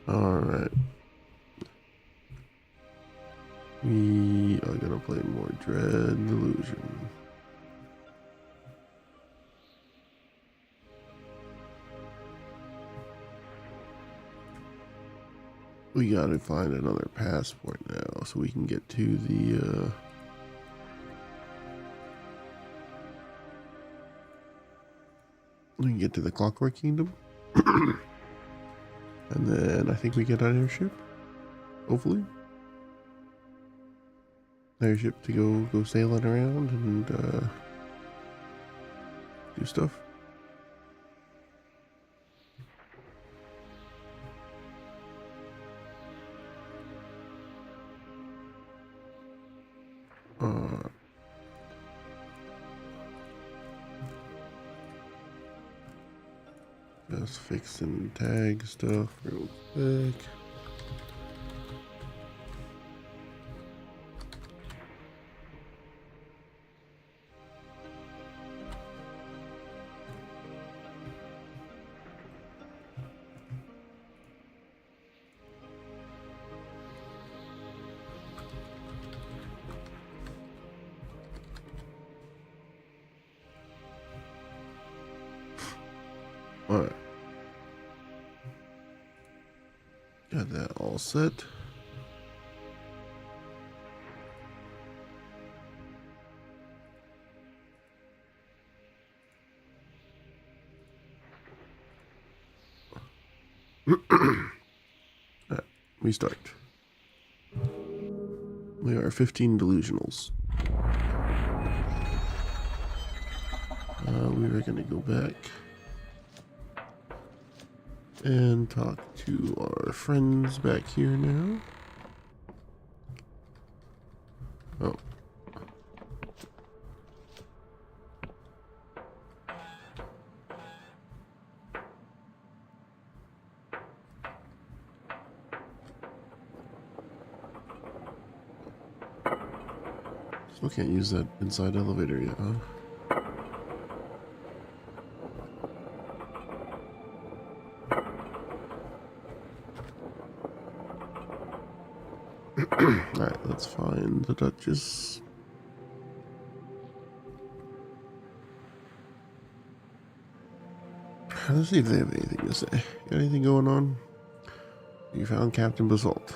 Alright. I gotta play more Dread Delusion. We gotta find another passport now so we can get to the Clockwork Kingdom. And then I think we get an airship. Hopefully. Airship to go sailing around and do stuff. Just fixing tag stuff real quick. Alright. Got that all set. Alright, we start. We are 15 delusionals. We are going to go back and talk to our friends back here now. Oh. Still can't use that inside elevator yet, huh? Alright, let's find the Duchess. Let's see if they have anything to say. Got anything going on? You found Captain Basalt.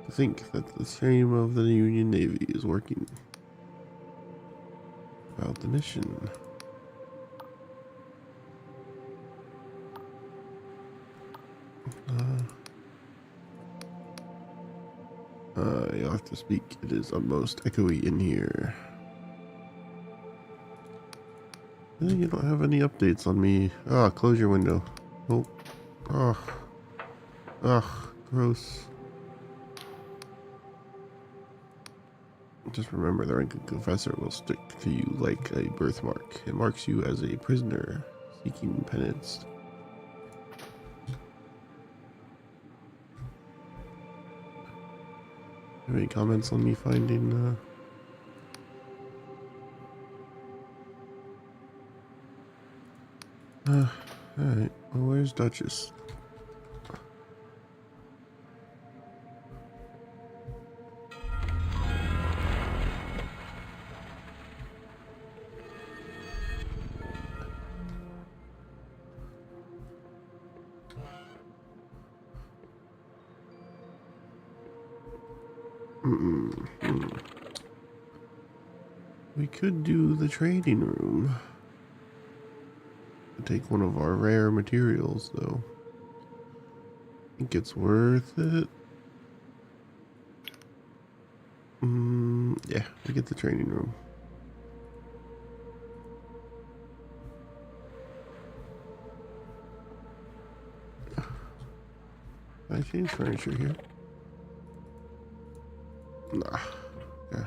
To think that the stream of the Union Navy is working. About the mission. You'll have to speak. It is almost echoey in here. You don't have any updates on me. Ah, close your window. Oh. Ugh. Ugh. Gross. Just remember, the rank of confessor will stick to you like a birthmark. It marks you as a prisoner seeking penance. Have any comments on me finding alright, well, where's Duchess? We could do the trading room. Take one of our rare materials, though. I think it's worth it. Yeah, we get the training room. Can I change furniture here? Nah. Yeah.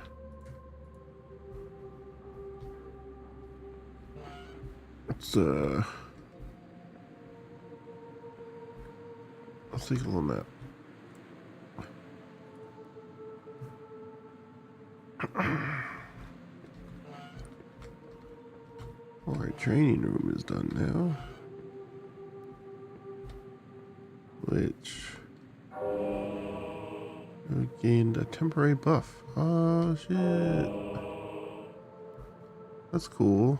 Let's take a little nap. Alright, training room is done now. Which I gained a temporary buff. Oh shit. That's cool.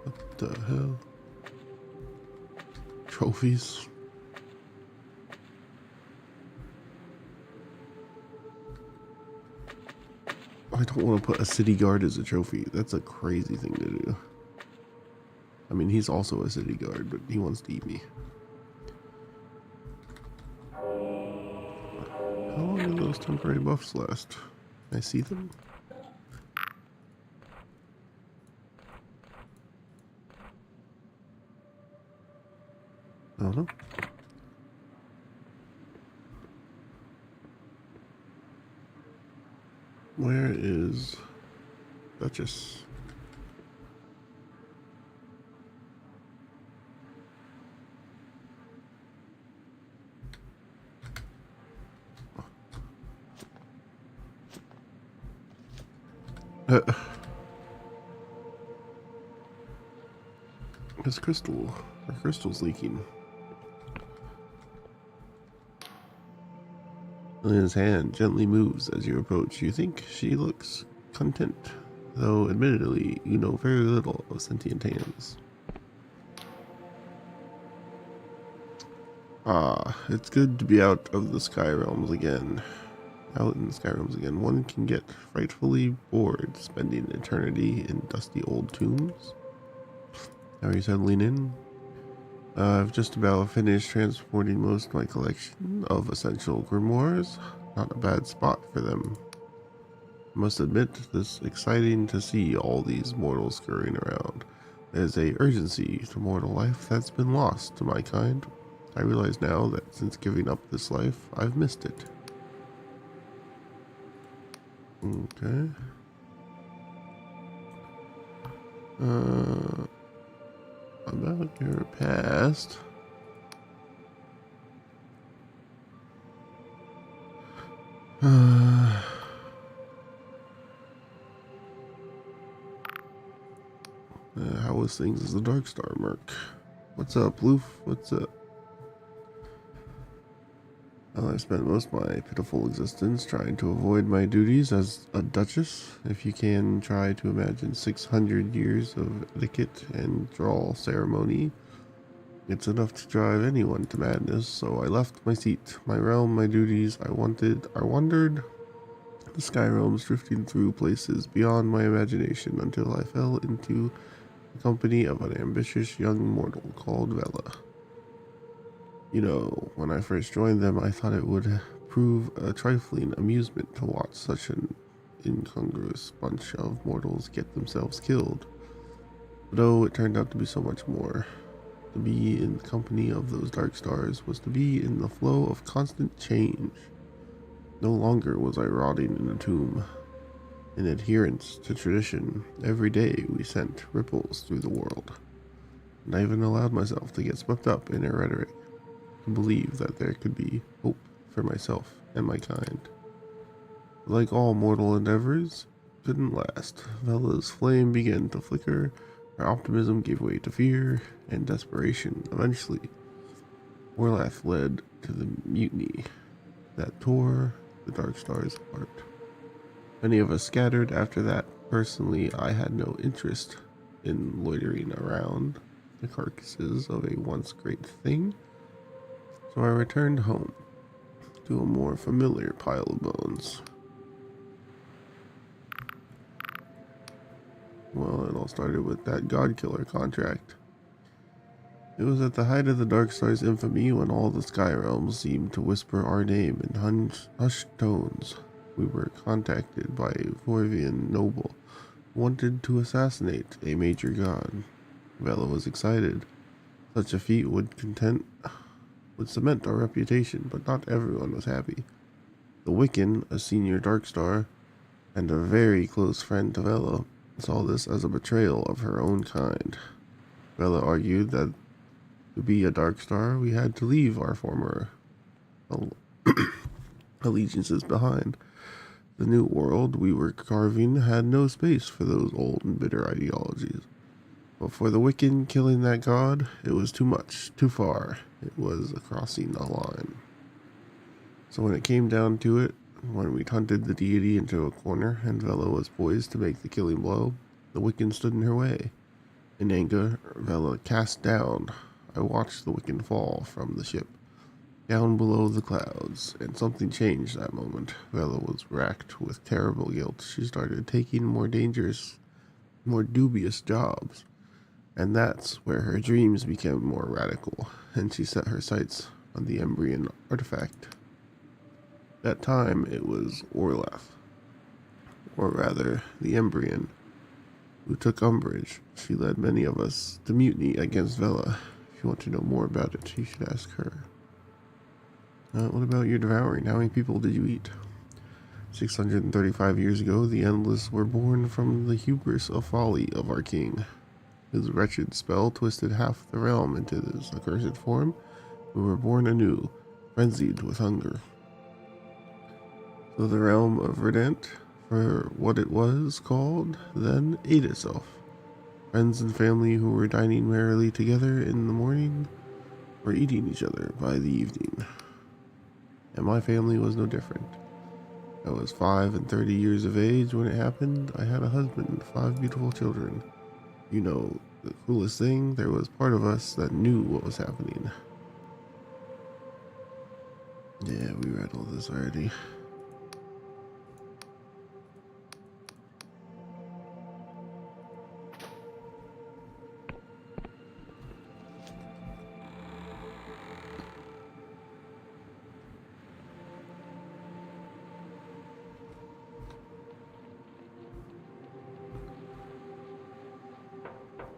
What the hell? Trophies. I don't want to put a city guard as a trophy. That's a crazy thing to do. I mean, he's also a city guard, but he wants to eat me. How long do those temporary buffs last? Can I see them? I don't know. Where is Duchess? His crystal. Her crystal's leaking. His hand gently moves as you approach. You think she looks content, though admittedly you know very little of sentient hands. Ah, it's good to be out of the sky realms again. Out in the sky realms again. One can get frightfully bored spending eternity in dusty old tombs. How are you settling in? I've just about finished transporting most of my collection of essential grimoires. Not a bad spot for them. I must admit, it's exciting to see all these mortals scurrying around. There's a urgency to mortal life that's been lost to my kind. I realize now that since giving up this life, I've missed it. Okay. About your past. How was things as the Dark Star Merc? What's up, Loof? What's up? Well, I've spent most of my pitiful existence trying to avoid my duties as a duchess. If you can try to imagine 600 years of etiquette and droll ceremony, it's enough to drive anyone to madness. So I left my seat, my realm, my duties. I wandered the sky realms, drifting through places beyond my imagination until I fell into the company of an ambitious young mortal called Vela. You know, when I first joined them, I thought it would prove a trifling amusement to watch such an incongruous bunch of mortals get themselves killed. But oh, it turned out to be so much more. To be in the company of those dark stars was to be in the flow of constant change. No longer was I rotting in a tomb. In adherence to tradition, every day we sent ripples through the world. And I even allowed myself to get swept up in her rhetoric, to believe that there could be hope for myself and my kind. Like all mortal endeavors, it couldn't last. Vela's flame began to flicker, her optimism gave way to fear and desperation. Eventually, Warlath led to the mutiny that tore the Dark Stars apart. Many of us scattered after that. Personally, I had no interest in loitering around the carcasses of a once great thing, so I returned home to a more familiar pile of bones. Well, it all started with that Godkiller contract. It was at the height of the Dark Star's infamy when all the Sky Realms seemed to whisper our name in hushed tones. We were contacted by a Vorvian noble who wanted to assassinate a major god. Vela was excited. Such a feat would cement our reputation, but not everyone was happy. The Wiccan, a senior Dark Star, and a very close friend to Vela, saw this as a betrayal of her own kind. Vela argued that to be a Dark Star, we had to leave our former allegiances behind. The new world we were carving had no space for those old and bitter ideologies. But for the Wiccan killing that god, it was too much, too far. It was crossing the line. So when it came down to it, when we'd hunted the deity into a corner and Vela was poised to make the killing blow, the Wiccan stood in her way. In anger, Vela cast down. I watched the Wiccan fall from the ship, down below the clouds, and something changed that moment. Vela was racked with terrible guilt. She started taking more dangerous, more dubious jobs. And that's where her dreams became more radical, and she set her sights on the Embryon artifact. That time it was Orlath, or rather, the Embryon, who took umbrage. She led many of us to mutiny against Vela. If you want to know more about it, you should ask her. What about your devouring? How many people did you eat? 635 years ago, the Endless were born from the hubris of folly of our king. His wretched spell twisted half the realm into this accursed form. We were born anew, frenzied with hunger. So the realm of Verdant, for what it was called, then ate itself. Friends and family who were dining merrily together in the morning were eating each other by the evening. And my family was no different. I was 5 and 30 years of age when it happened. I had a husband, 5 beautiful children. You know, the coolest thing, there was part of us that knew what was happening. Yeah, we read all this already.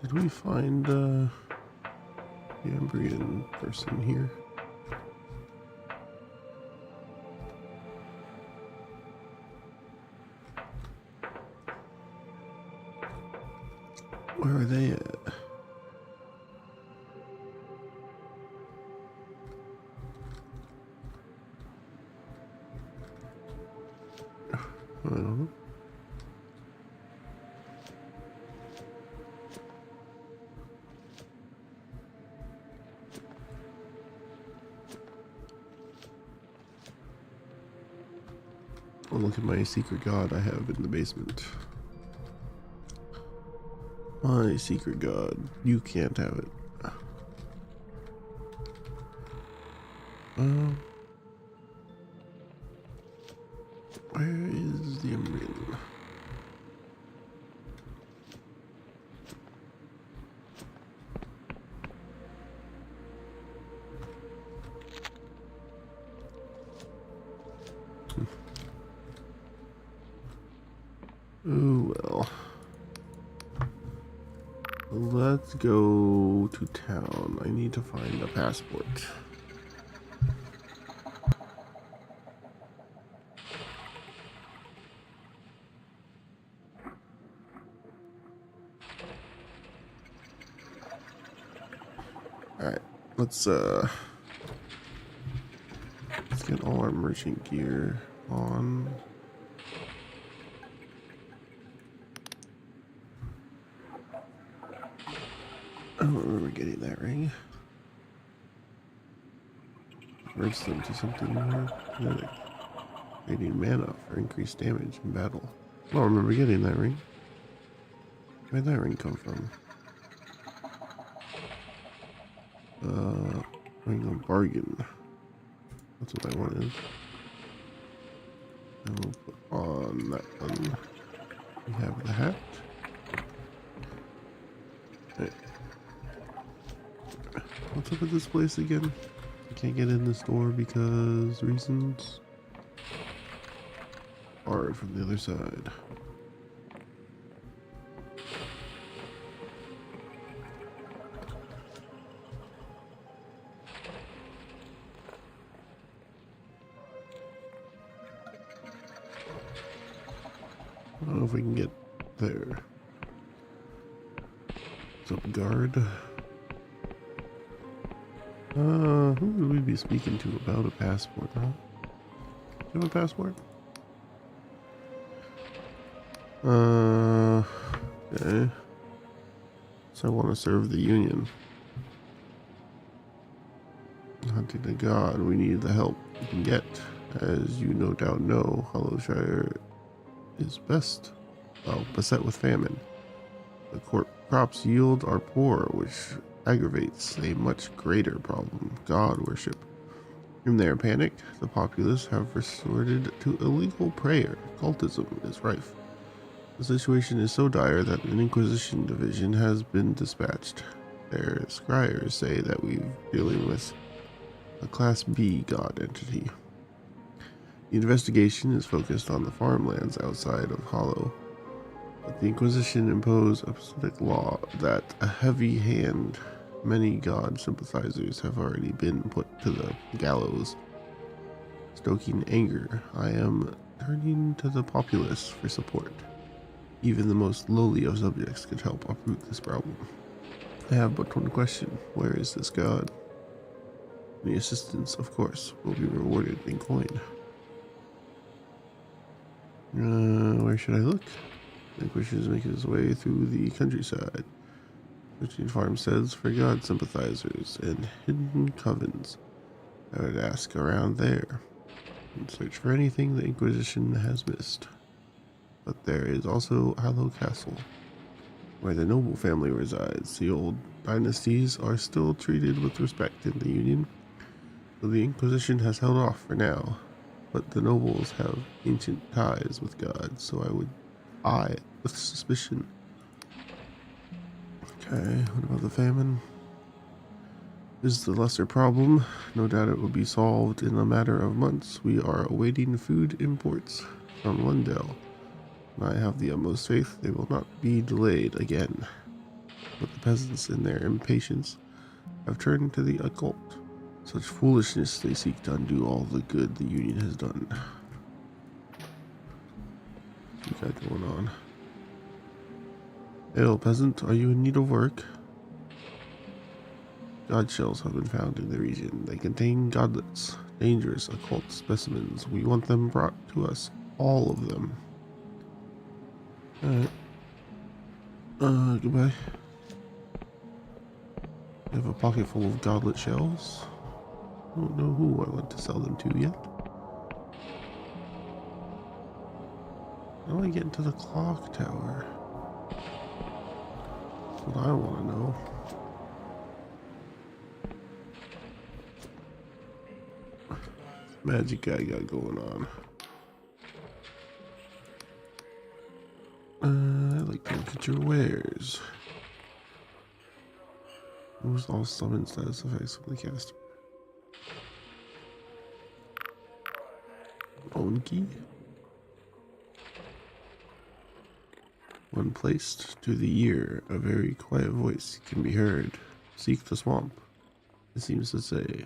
Did we find the Embryon person here? Where are they at? I don't know. Oh, look at my secret god I have in the basement. My secret god. You can't have it. Where is the Embryon? Oh well. Let's go to town. I need to find a passport. Alright, let's get all our merchant gear on. I don't remember getting that ring. Raise them to something more kinetic. Creating mana for increased damage in battle. I don't remember getting that ring. Where'd that ring come from? Ring of bargain. That's what I wanted. And we'll put on that one. We have the hat. Right. What's up with this place again? I can't get in this door because reasons. Hard from the other side. I don't know if we can get there. What's up, guard? Who would we be speaking to about a passport, huh? Do you have a passport? Okay. I want to serve the Union. Hunting a god, we need the help we can get. As you no doubt know, Hollowshire is beset with famine. The crops yield are poor, which aggravates a much greater problem, god worship. In their panic, the populace have resorted to illegal prayer. Cultism is rife. The situation is so dire that an Inquisition division has been dispatched. Their scryers say that we're dealing with a Class B god entity. The investigation is focused on the farmlands outside of Hollow, but the Inquisition imposed a specific law that a heavy hand. Many god sympathizers have already been put to the gallows. Stoking anger, I am turning to the populace for support. Even the most lowly of subjects could help uproot this problem. I have but one question. Where is this god? Any assistance, of course, will be rewarded in coin. Where should I look? The Inquisition is making its way through the countryside, searching farmsteads for god sympathizers and hidden covens. I would ask around there and search for anything the Inquisition has missed. But there is also Hallow Castle, where the noble family resides. The old dynasties are still treated with respect in the Union, so the Inquisition has held off for now. But the nobles have ancient ties with God, so I would eye it with suspicion. Okay, what about the famine? This is the lesser problem. No doubt it will be solved in a matter of months. We are awaiting food imports from Lundell. I have the utmost faith they will not be delayed again. But the peasants, in their impatience, have turned to the occult. Such foolishness, they seek to undo all the good the Union has done. What you got going on? Hail, peasant, are you in need of work? God shells have been found in the region. They contain godlets, dangerous occult specimens. We want them brought to us, all of them. Alright. Goodbye. I have a pocket full of godlet shells. I don't know who I want to sell them to yet. How do I get into the clock tower? That's what I want to know. Magic guy got going on. I'd like to look at your wares. Who's all summon status effects of the caster? Own key? When placed to the ear, a very quiet voice can be heard. Seek the swamp, it seems to say.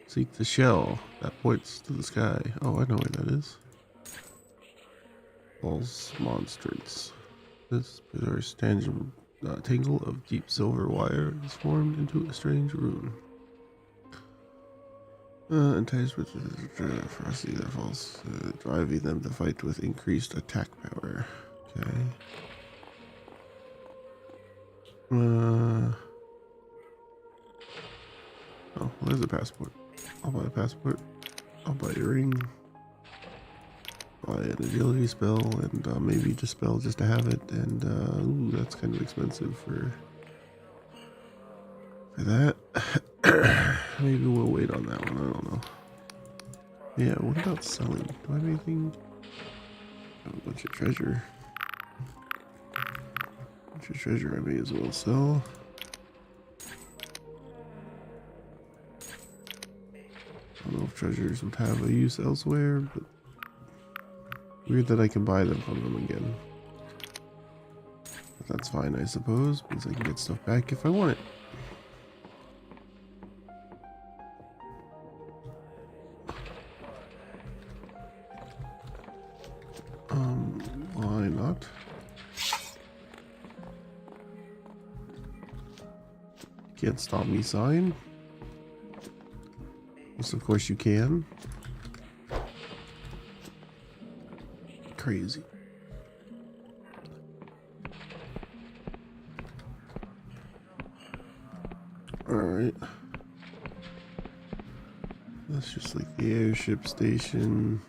Seek the shell that points to the sky. Oh, I know where that is. False monstrance. This bizarre tangle of deep silver wire is formed into a strange rune. Enticed with frosty that falls, driving them to fight with increased attack power. Okay. Oh, well, there's a passport. I'll buy a passport. I'll buy a ring. Buy an agility spell and maybe just spell just to have it. And ooh, that's kind of expensive for that. Maybe we'll wait on that one. I don't know. Yeah, what about selling? Do I have anything? I have a bunch of treasure. I may as well sell. I don't know if treasures would have a use elsewhere, but weird that I can buy them from them again. But that's fine, I suppose, because I can get stuff back if I want it. Why not? Can't stop me sign. Yes, of course you can. Crazy. Alright. That's just like the airship station.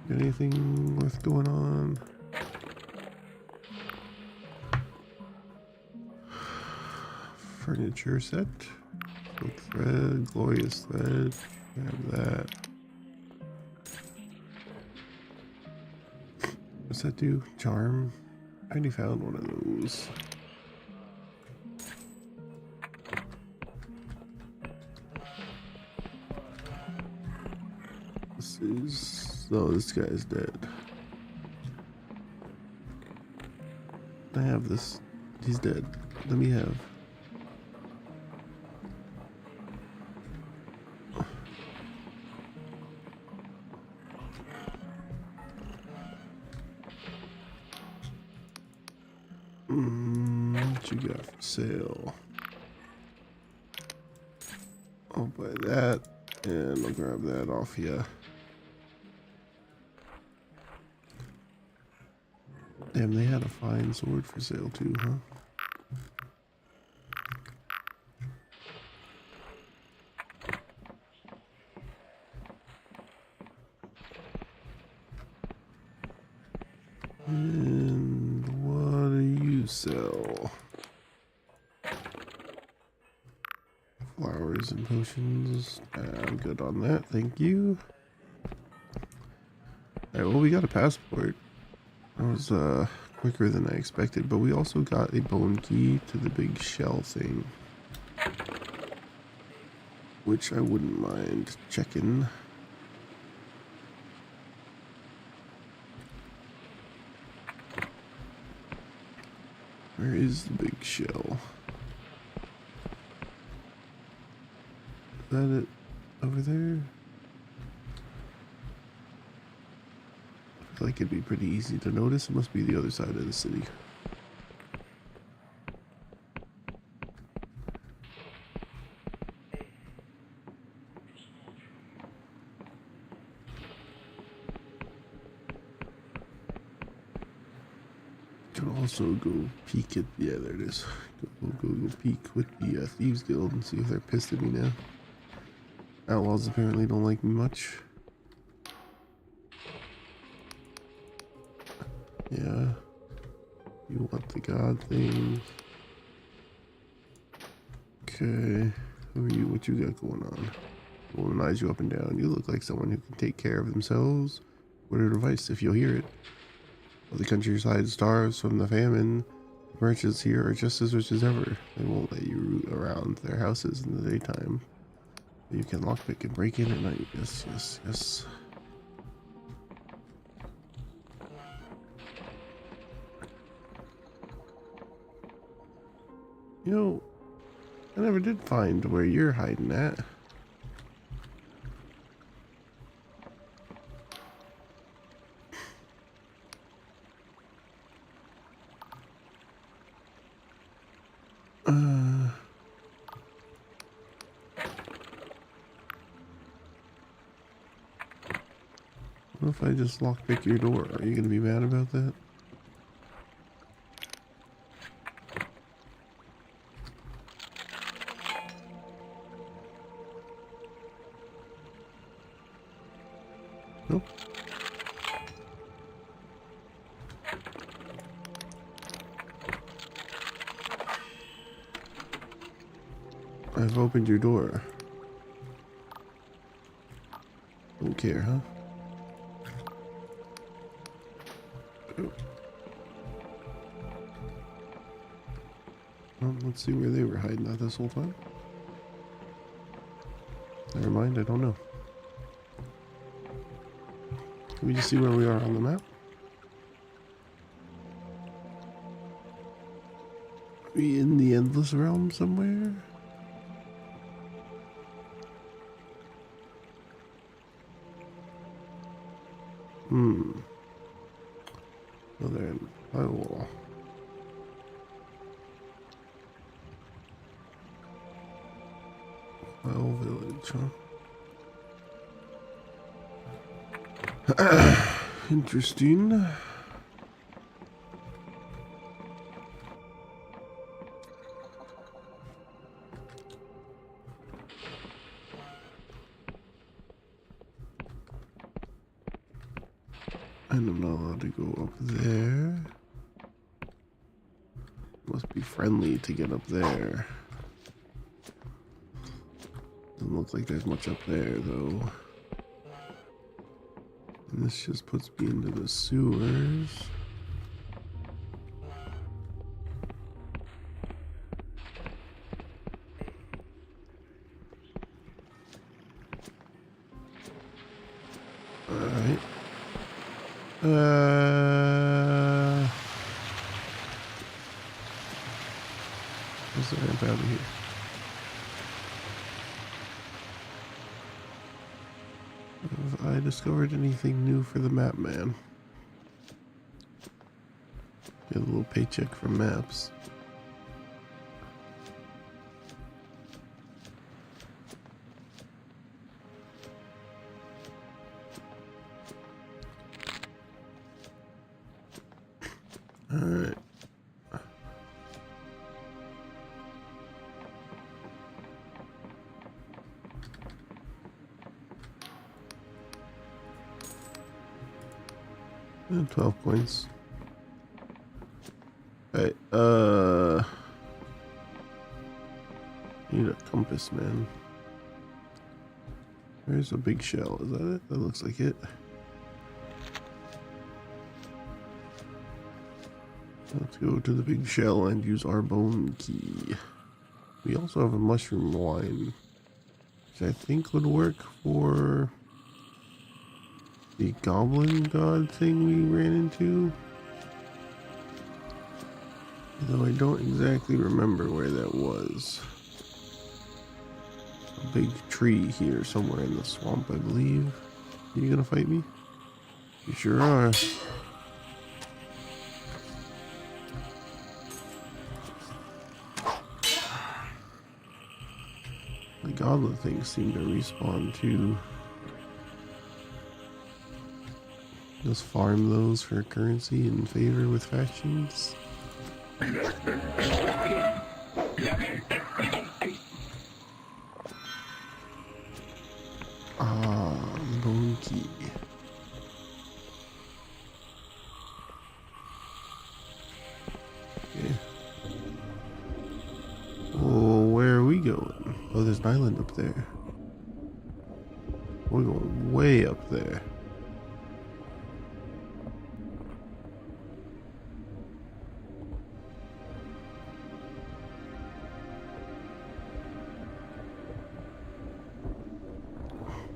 Got anything worth going on? Furniture set. Silk thread, glorious thread. Grab that. What's that do? Charm? I already found one of those. This is... oh, this guy's dead. I have this. He's dead. Let me have. What you got for sale? I'll buy that, and I'll grab that off here. Damn, they had a fine sword for sale too, huh? And what do you sell? Flowers and potions. I'm good on that, thank you. Alright, well, we got a passport. That was quicker than I expected, but we also got a bone key to the big shell thing, which I wouldn't mind checking. Where is the big shell? Is that it over there? I feel like it'd be pretty easy to notice. It must be the other side of the city. Could also go peek at, yeah, there it is. Go peek with the Thieves Guild and see if they're pissed at me now. Outlaws apparently don't like me much. Yeah. You want the god thing. Okay. Who are you? What you got going on? Womanize you up and down. You look like someone who can take care of themselves. Word of advice if you'll hear it. While the countryside starves from the famine, the merchants here are just as rich as ever. They won't let you root around their houses in the daytime. You can lockpick and break in at night. Yes, yes, yes. You know, I never did find where you're hiding at. What if I just lockpick your door? Are you gonna be mad about that? Nope. I've opened your door. Don't care, huh? Oh. Well, let's see where they were hiding at this whole time. Never mind, I don't know. Can we just see where we are on the map? Are we in the Endless Realm somewhere? Oh, they're in Iowa. Isle Village, huh? Interesting. And I'm not allowed to go up there. Must be friendly to get up there. Doesn't look like there's much up there, though. And this just puts me into the sewers. Alright. What's the ramp out of here? Have I discovered anything new for the map man? Get a little paycheck from maps. Alright. And 12 points. Alright, need a compass, man. There's a big shell, is that it? That looks like it. Let's go to the big shell and use our bone key. We also have a mushroom wine, which I think would work for the goblin god thing we ran into. Though I don't exactly remember where that was. A big tree here somewhere in the swamp, I believe. You gonna fight me? You sure are. The goblin things seem to respawn too. Just farm those for currency and favor with factions. Bone key. Okay. Oh, where are we going? Oh, there's an island up there. We're going way up there.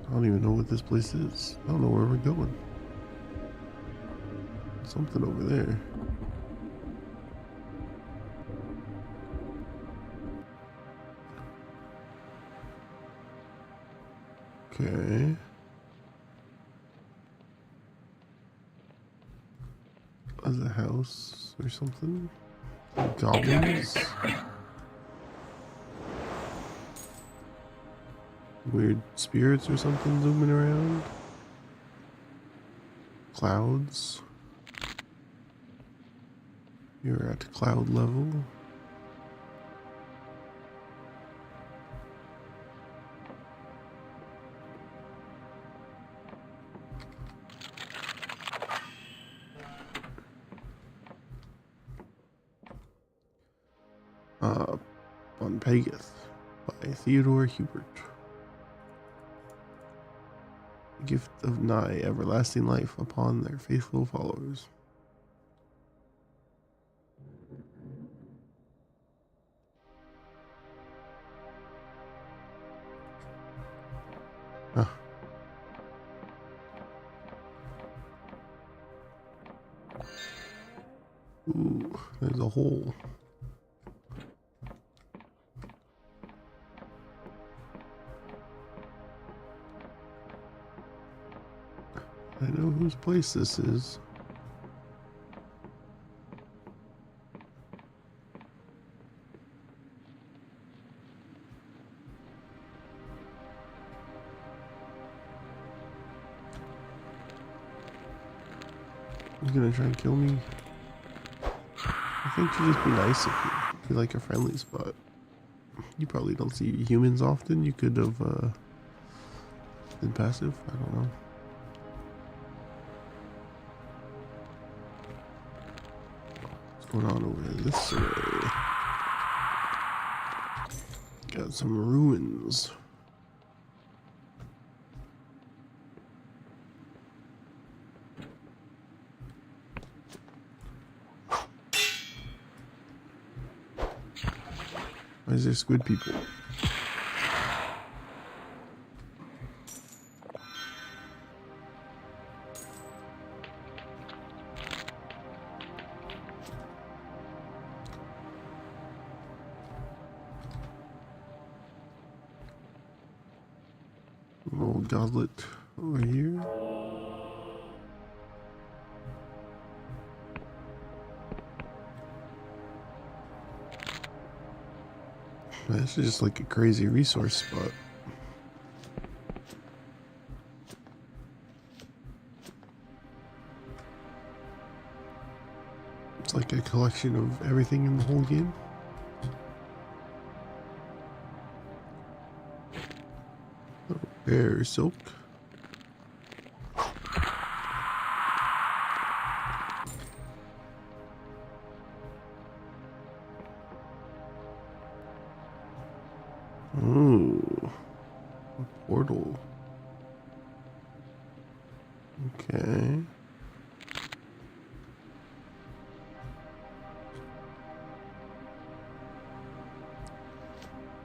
I don't even know what this place is. I don't know where we're going. Something over there. Okay. As a house or something. Goblins. Weird spirits or something zooming around. Clouds. You're at cloud level. On Pageth by Theodore Hubert. The gift of nigh everlasting life upon their faithful followers. Huh. Ooh, there's a hole. I know whose place this is. He's gonna try and kill me. I think she'd just be nice if you be like a friendly spot. You probably don't see humans often. You could have been passive. I don't know. going on over this way? Got some ruins. Why is there squid people? An old goblet over here. This is just like a crazy resource spot. It's like a collection of everything in the whole game. Oh, bear silk. Ooh, a portal. Okay.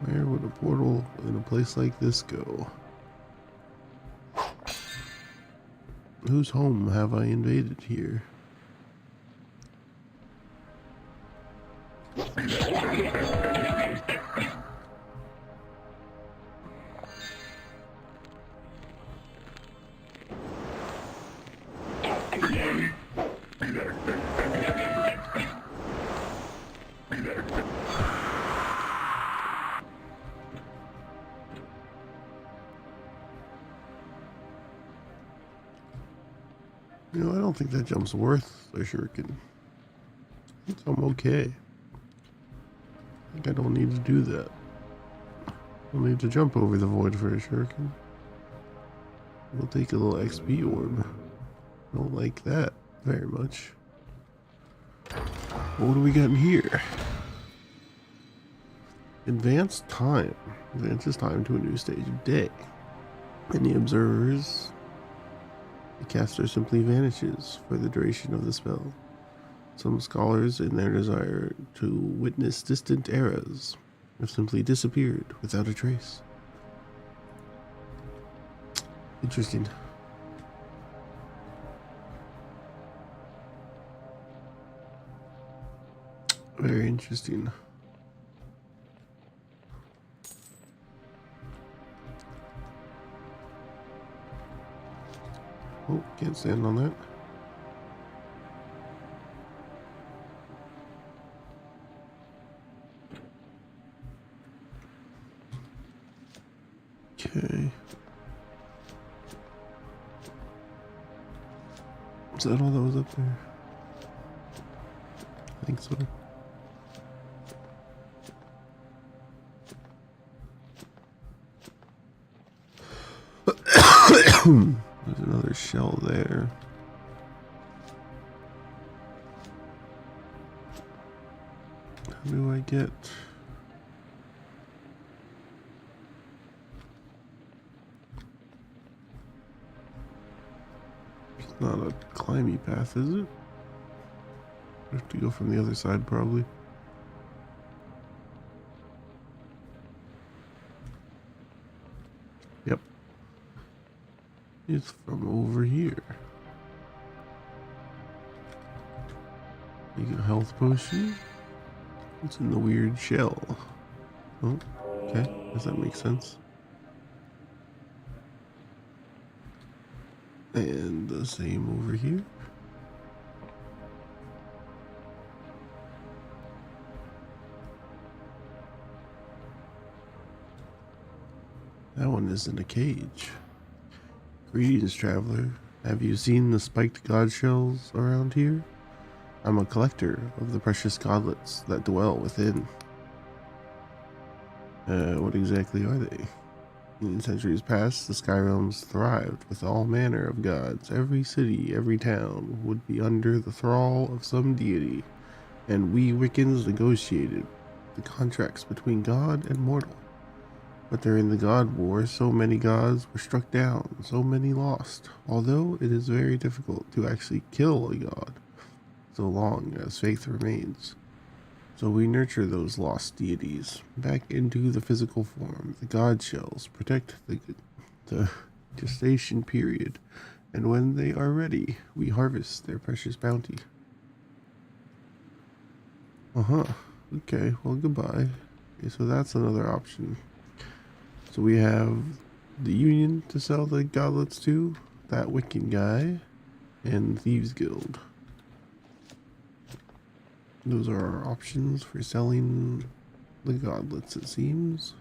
Where would a portal in a place like this go? Whose home have I invaded here? You know, I don't think that jump's worth a shuriken. I think I'm okay. I think I don't need to do that. I don't need to jump over the void for a shuriken. We'll take a little XP orb. I don't like that very much. What do we got in here? Advanced time. Advances time to a new stage of day. Any observers, the caster simply vanishes for the duration of the spell. Some scholars, in their desire to witness distant eras, have simply disappeared without a trace. Interesting. Very interesting. Oh, can't stand on that. Okay. Is that all that was up there? I think so. There's another shell there. How do I get... It's not a climby path, is it? I have to go from the other side, probably. Yep. It's from over here. Take a health potion. What's in the weird shell? Oh, okay. Does that make sense? And the same over here. That one is in a cage. Greetings, traveler. Have you seen the spiked god shells around here? I'm a collector of the precious godlets that dwell within. What exactly are they? In centuries past, the Sky Realms thrived with all manner of gods. Every city, every town would be under the thrall of some deity. and we Wiccans negotiated the contracts between God and mortal. But during the God War, so many gods were struck down, so many lost, although it is very difficult to actually kill a god, so long as faith remains. So we nurture those lost deities back into the physical form. The god shells protect the gestation period, and when they are ready, we harvest their precious bounty. Uh-huh. Okay, well, goodbye. Okay, so that's another option. So we have the Union to sell the goblets to, that Wiccan guy, and Thieves Guild. Those are our options for selling the goblets, it seems.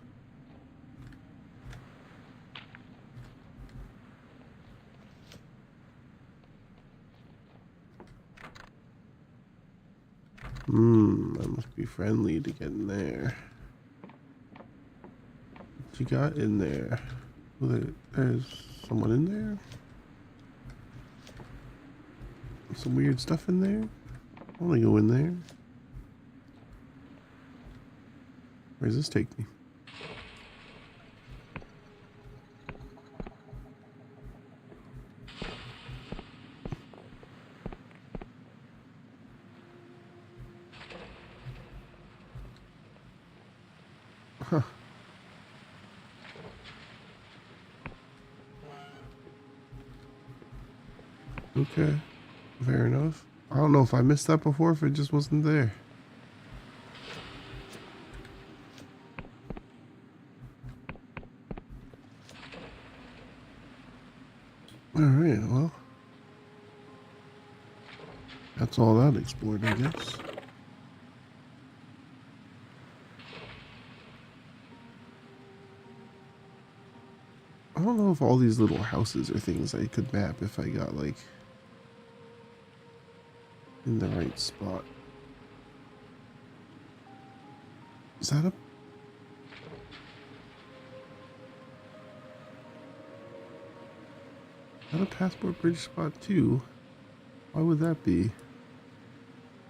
I must be friendly to get in there. What you got in there? Well, there's someone in there? Some weird stuff in there? I want to go in there. Where does this take me? Huh. Okay. Fair enough. I don't know if I missed that before, if it just wasn't there. Alright, well. That's all that explored, I guess. I don't know if all these little houses are things I could map if I got, like, in the right spot. Is that a passport bridge spot too? Why would that be?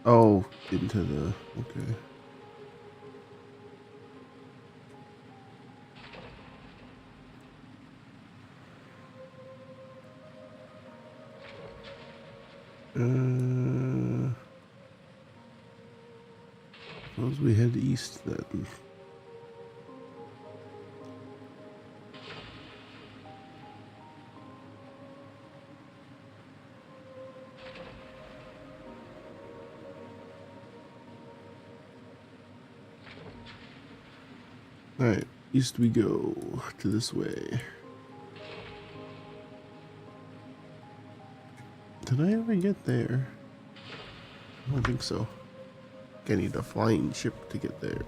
Oh, into the, okay. Suppose we head east then. Alright, east we go, to this way. Did I ever get there? I don't think so. I need a flying ship to get there.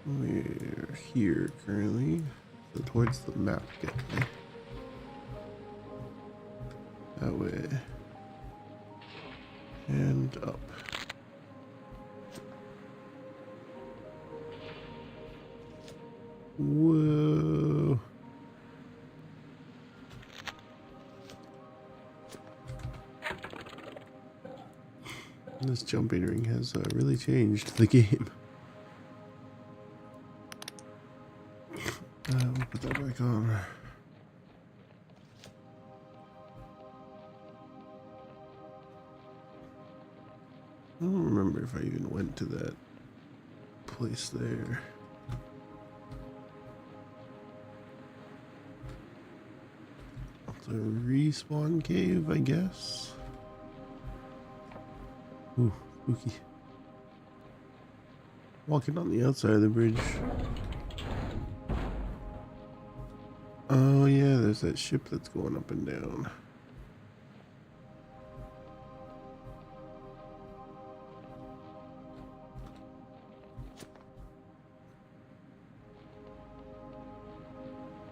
We're here currently, so towards the map get me. That way. And up. Whoa. This jumping ring has really changed the game. We'll put that back on. I don't remember if I even went to that place there. It's a respawn cave, I guess. Ooh, spooky. Walking on the outside of the bridge. Oh yeah, there's that ship that's going up and down.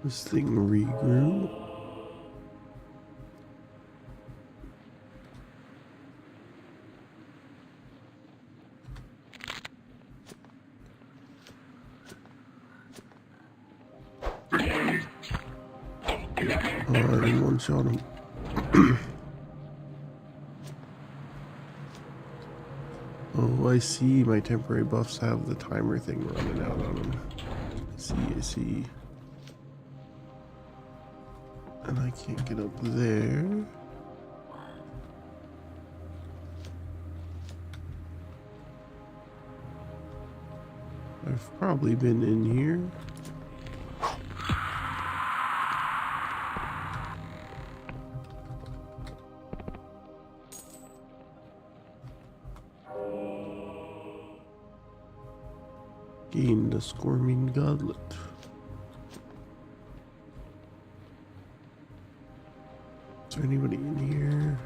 This thing regrew. Oh, I didn't one shot him. Oh, I see. My temporary buffs have the timer thing running out on them. I see. And I can't get up there. I've probably been in here. Gained a squirming goblet. Is there anybody in here?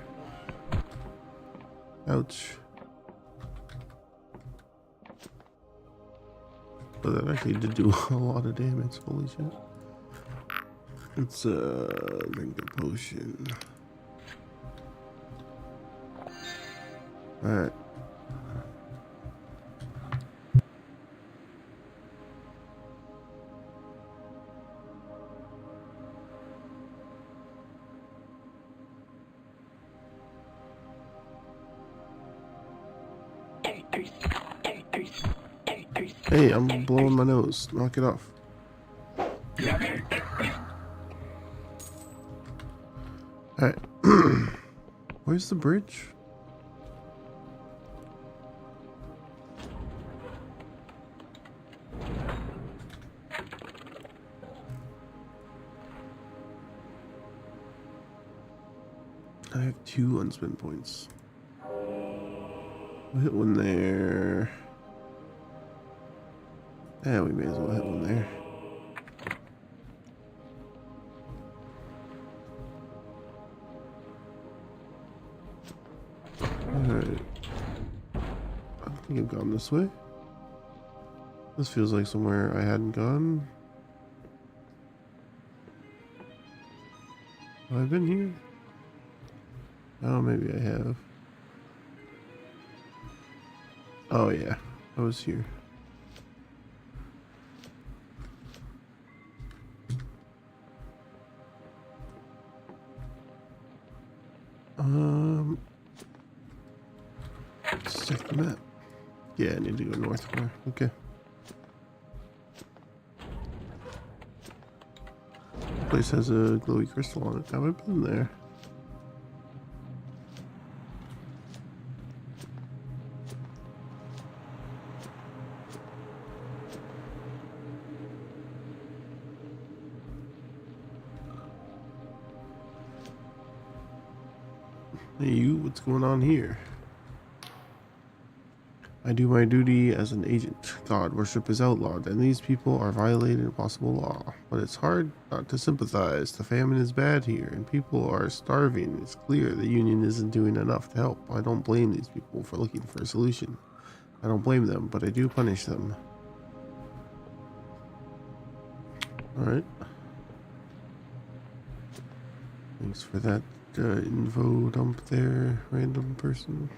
Ouch. But that actually did do a lot of damage. Holy shit. It's a drink a potion. Alright. Hey, I'm blowing my nose. Knock it off. Alright. Where's the bridge? I have 2 unspent points. We'll hit one there. Yeah, we may as well hit one there. Alright. I think I've gone this way. This feels like somewhere I hadn't gone. Have I been here? Oh, maybe I have. Oh yeah, I was here. Let's check the map. Yeah, I need to go north more. Okay. Place has a glowy crystal on it. Have I been there? Hey you, what's going on here? I do my duty as an agent. God worship is outlawed, and these people are violating possible law. But it's hard not to sympathize. The famine is bad here, and people are starving. It's clear the union isn't doing enough to help. I don't blame these people for looking for a solution. I don't blame them, but I do punish them. Alright. Thanks for that info dump there, random person.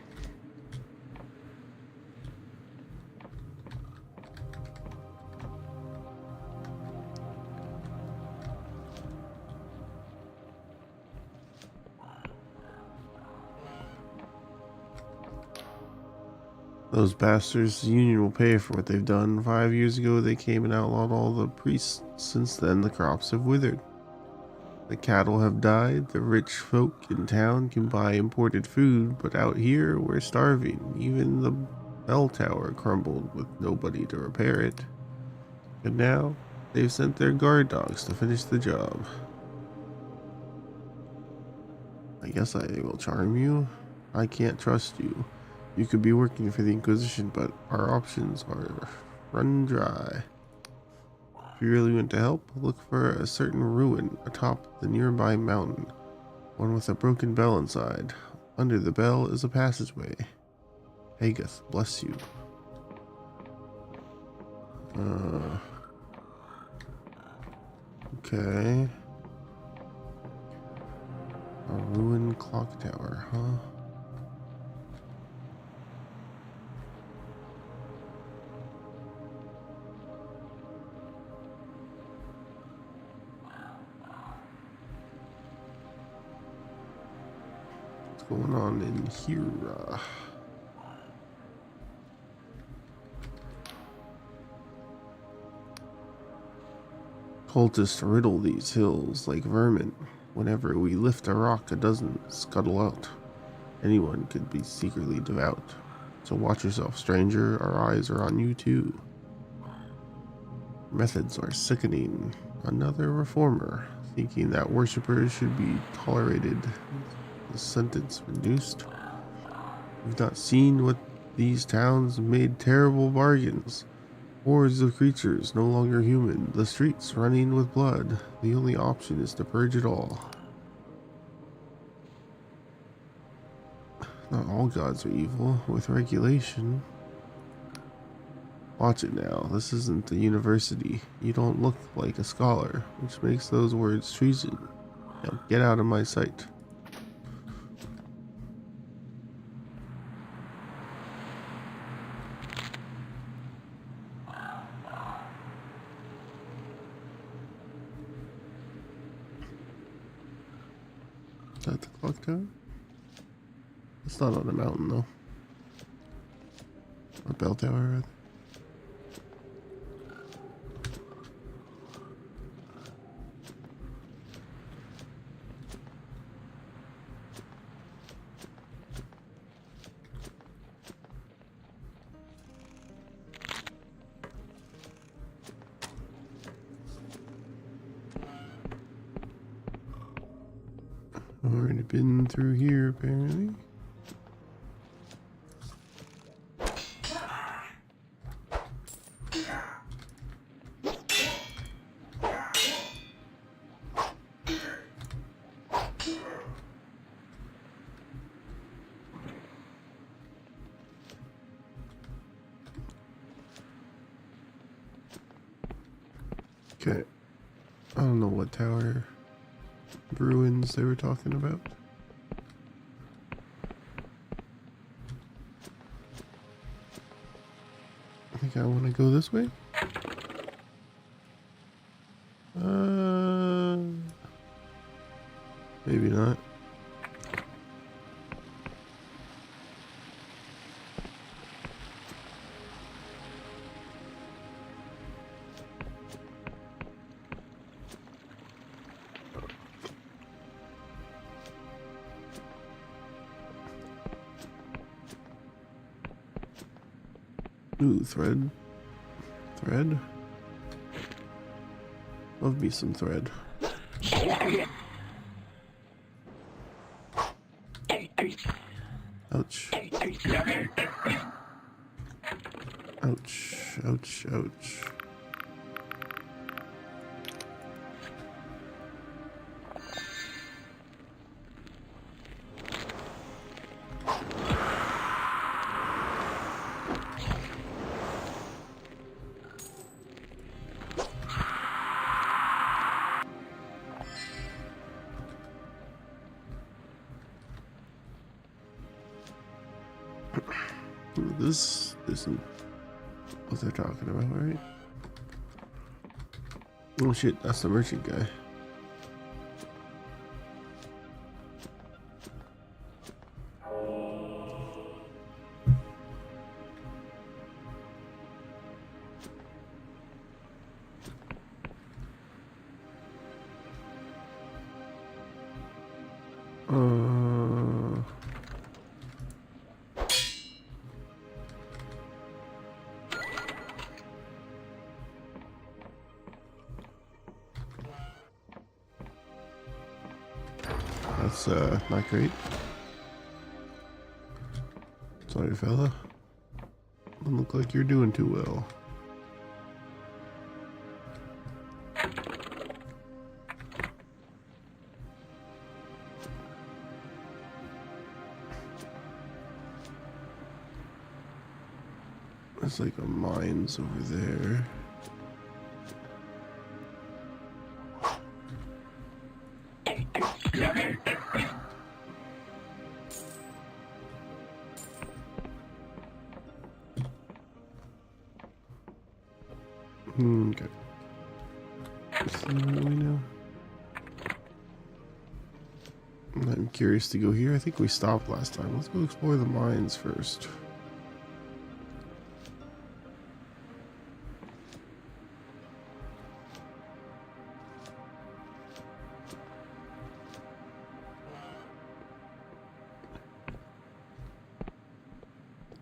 Those bastards, the union will pay for what they've done. 5 years ago, they came and outlawed all the priests. Since then, the crops have withered. The cattle have died. The rich folk in town can buy imported food, but out here, we're starving. Even the bell tower crumbled with nobody to repair it. And now, they've sent their guard dogs to finish the job. I guess I will charm you. I can't trust you. You could be working for the Inquisition, but our options are run dry. If you really want to help, look for a certain ruin atop the nearby mountain. One with a broken bell inside. Under the bell is a passageway. Hagoth, bless you. Okay. A ruined clock tower, huh? What's going on in here? Cultists riddle these hills like vermin. Whenever we lift a rock, a dozen scuttle out. Anyone could be secretly devout. So watch yourself, stranger. Our eyes are on you too. Methods are sickening. Another reformer, thinking that worshippers should be tolerated. The sentence reduced. We've not seen what these towns made terrible bargains. Hordes of creatures, no longer human. The streets running with blood. The only option is to purge it all. Not all gods are evil, with regulation. Watch it now. This isn't a university. You don't look like a scholar, which makes those words treason. Now get out of my sight. Is that the clock tower? It's not on a mountain though. Or bell tower rather. Already been through here apparently. Okay. I don't know what tower ruins they were talking about. I think I want to go this way. Maybe not. Ooh, thread. Thread? Love me some thread. Ouch. Ouch, ouch, ouch. This isn't what they're talking about, right? Oh shit, that's the merchant guy. That's not great. Sorry, fella. Doesn't look like you're doing too well. There's like a mines over there. Okay. So we know. I'm curious to go here. I think we stopped last time. Let's go explore the mines first.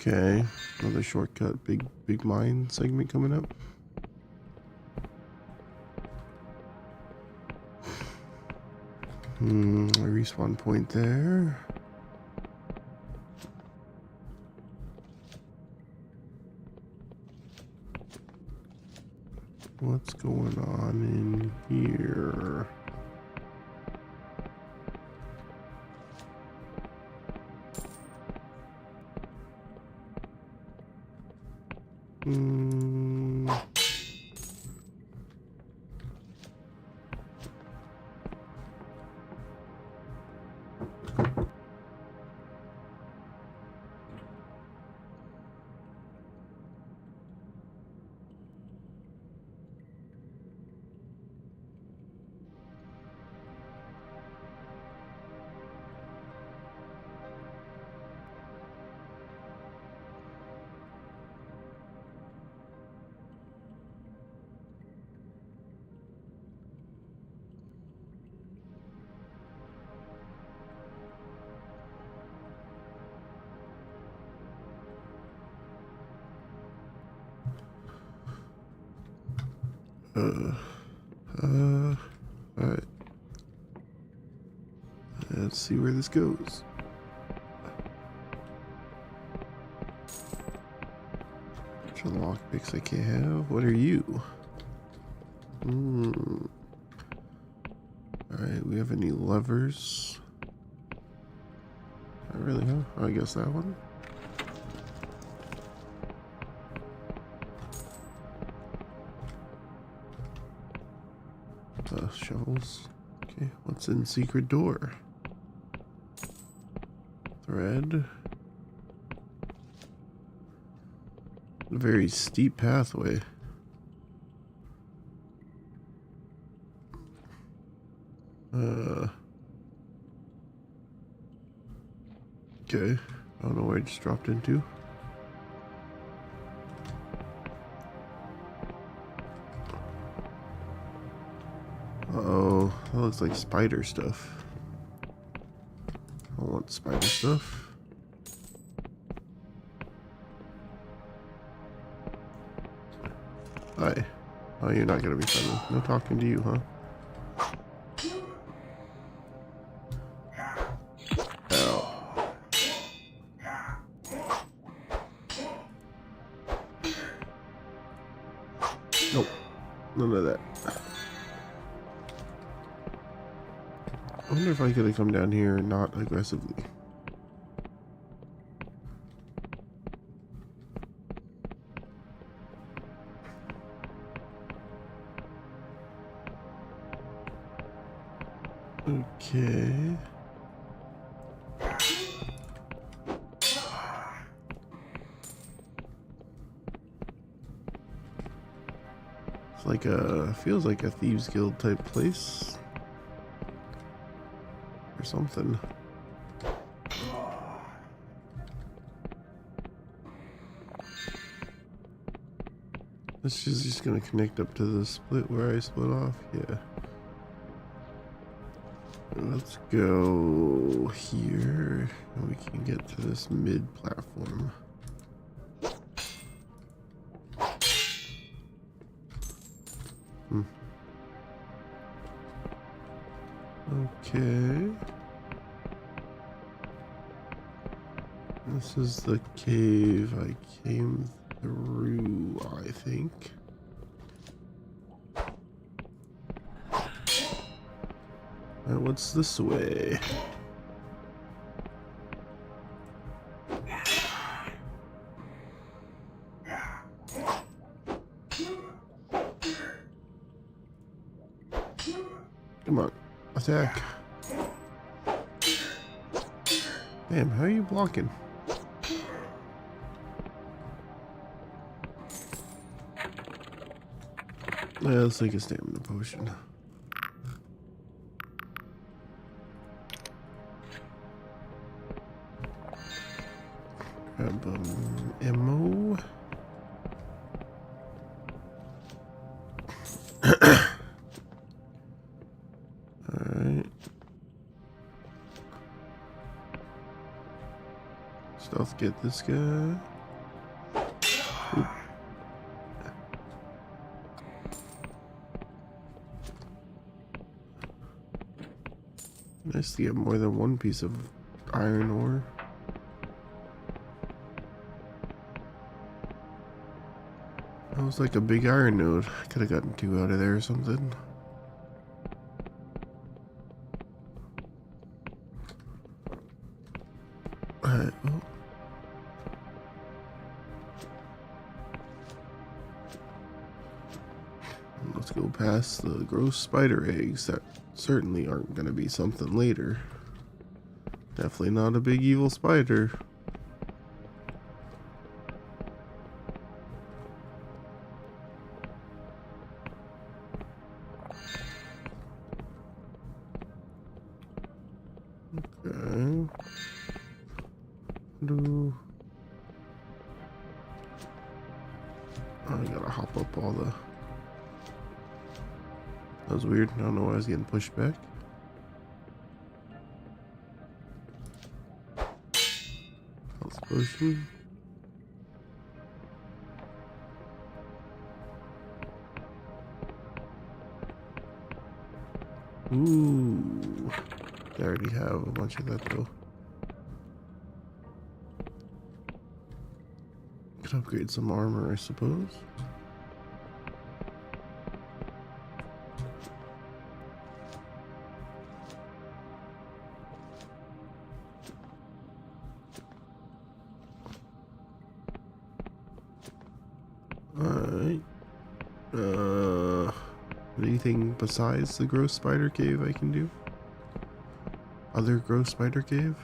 Okay, another shortcut, big mine segment coming up. A respawn point there. What's going on in here? Alright. Let's see where this goes. Bunch of lockpicks I can't have. What are you? Alright, we have any levers? Not really, huh? Oh, I guess that one. Shovels. Okay, what's in secret door? Thread. A very steep pathway. Okay. I don't know where I just dropped into. Uh-oh. That looks like spider stuff. I don't want spider stuff. Hi. Oh, you're not gonna be friendly. No talking to you, huh? Ow. Nope. None of that. I wonder if I could have come down here not aggressively. Okay. It's like feels like a Thieves Guild type place. Or something. This is just gonna connect up to the split where I split off, yeah. Let's go here, and we can get to this mid platform. Okay. This is the cave I came through, I think. And what's this way? Come on, attack. Damn, how are you blocking? Yeah, let's take a stamina potion. Grab ammo. Alright. Stealth get this guy. Oop. Nice to get more than one piece of iron ore. That was like a big iron node. I could have gotten 2 out of there or something. Alright, well. Let's go past the gross spider eggs that certainly aren't going to be something later. Definitely not a big evil spider. Okay. I gotta hop up all the... That was weird. I don't know why I was getting pushed back. Health potion. Ooh. I already have a bunch of that though. Could upgrade some armor, I suppose. Alright. Anything besides the gross spider cave I can do? Other gross spider cave?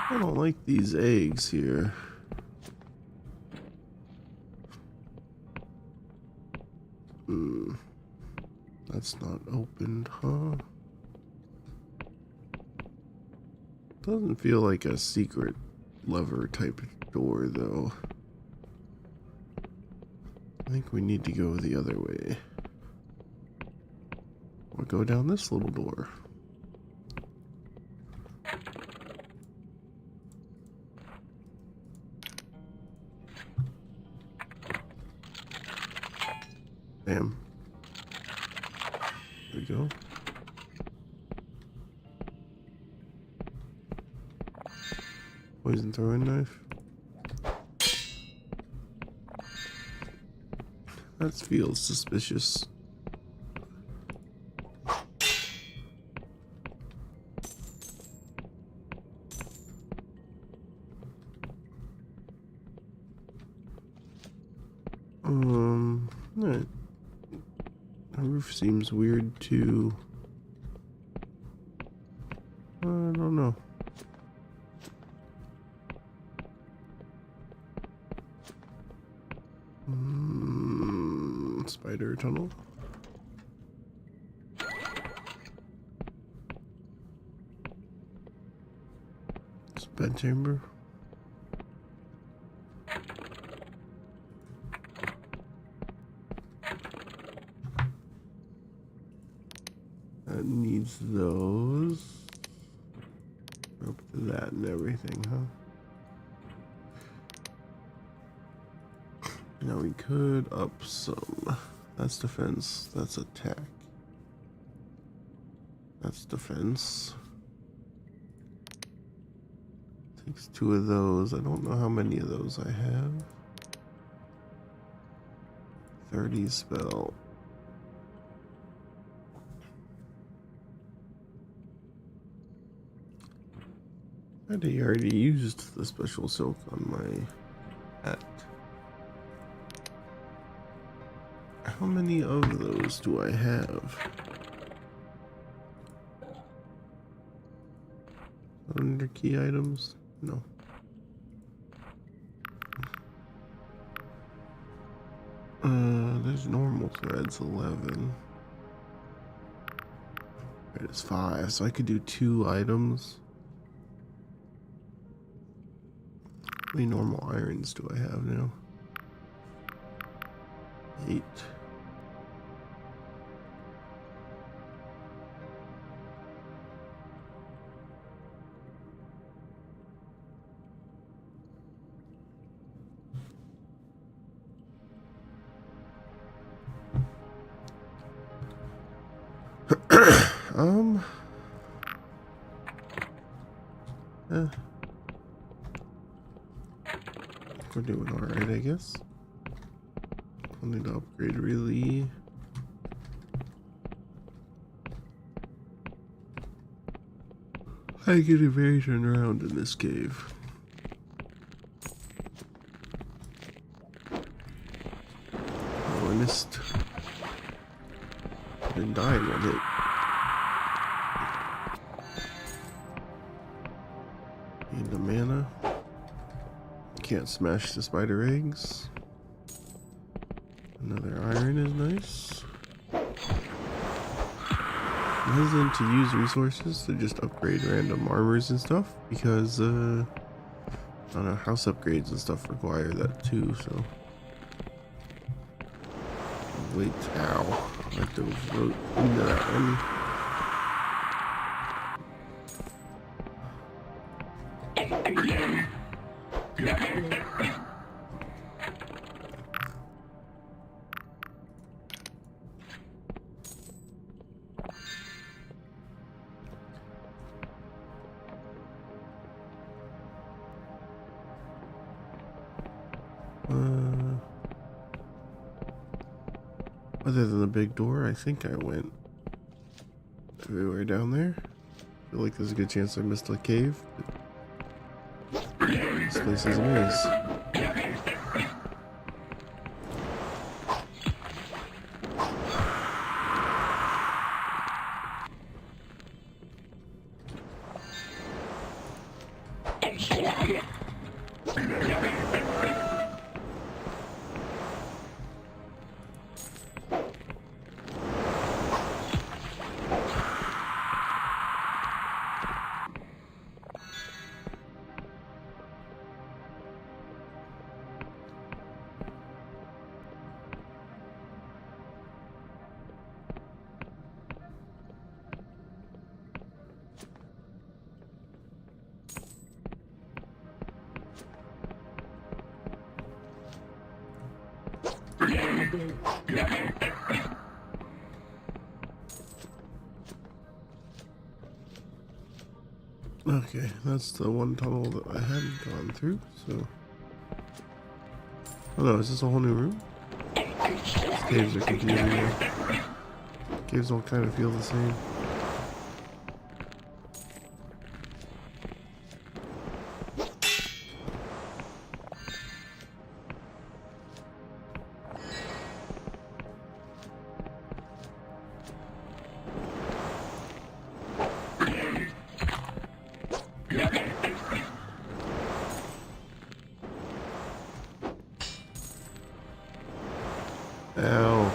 I don't like these eggs here. That's not opened, huh? Doesn't feel like a secret lever type door, though. I think we need to go the other way. Or go down this little door. Damn. There we go. Poison throwing knife. That feels suspicious. Alright. The roof seems weird too. I don't know. Spider tunnel. It's a bed chamber. That needs those. Up to that and everything, huh? Now we could up some. That's defense. That's attack. That's defense. Takes 2 of those. I don't know how many of those I have. 30 spell. I already used the special silk on my hat. how many of those do I have? Under key items? No. There's normal threads, 11. It's 5, so I could do 2 items. How many normal irons do I have now? 8. We're doing alright, I guess. I'll need to upgrade really. I get evasion around in this cave. Oh, I missed. I didn't die in one hit. Need the mana. Can't smash the spider eggs. Another iron is nice. I'm hesitant to use resources to just upgrade random armors and stuff because I don't know, house upgrades and stuff require that too, so wait. Ow, I have to vote into that one. Other than the big door, I think I went everywhere down there. I feel like there's a good chance I missed a cave. This place is a maze. Okay, that's the one tunnel that I hadn't gone through, so... Oh no, is this a whole new room? These caves are confusing me. Caves all kind of feel the same. Ow.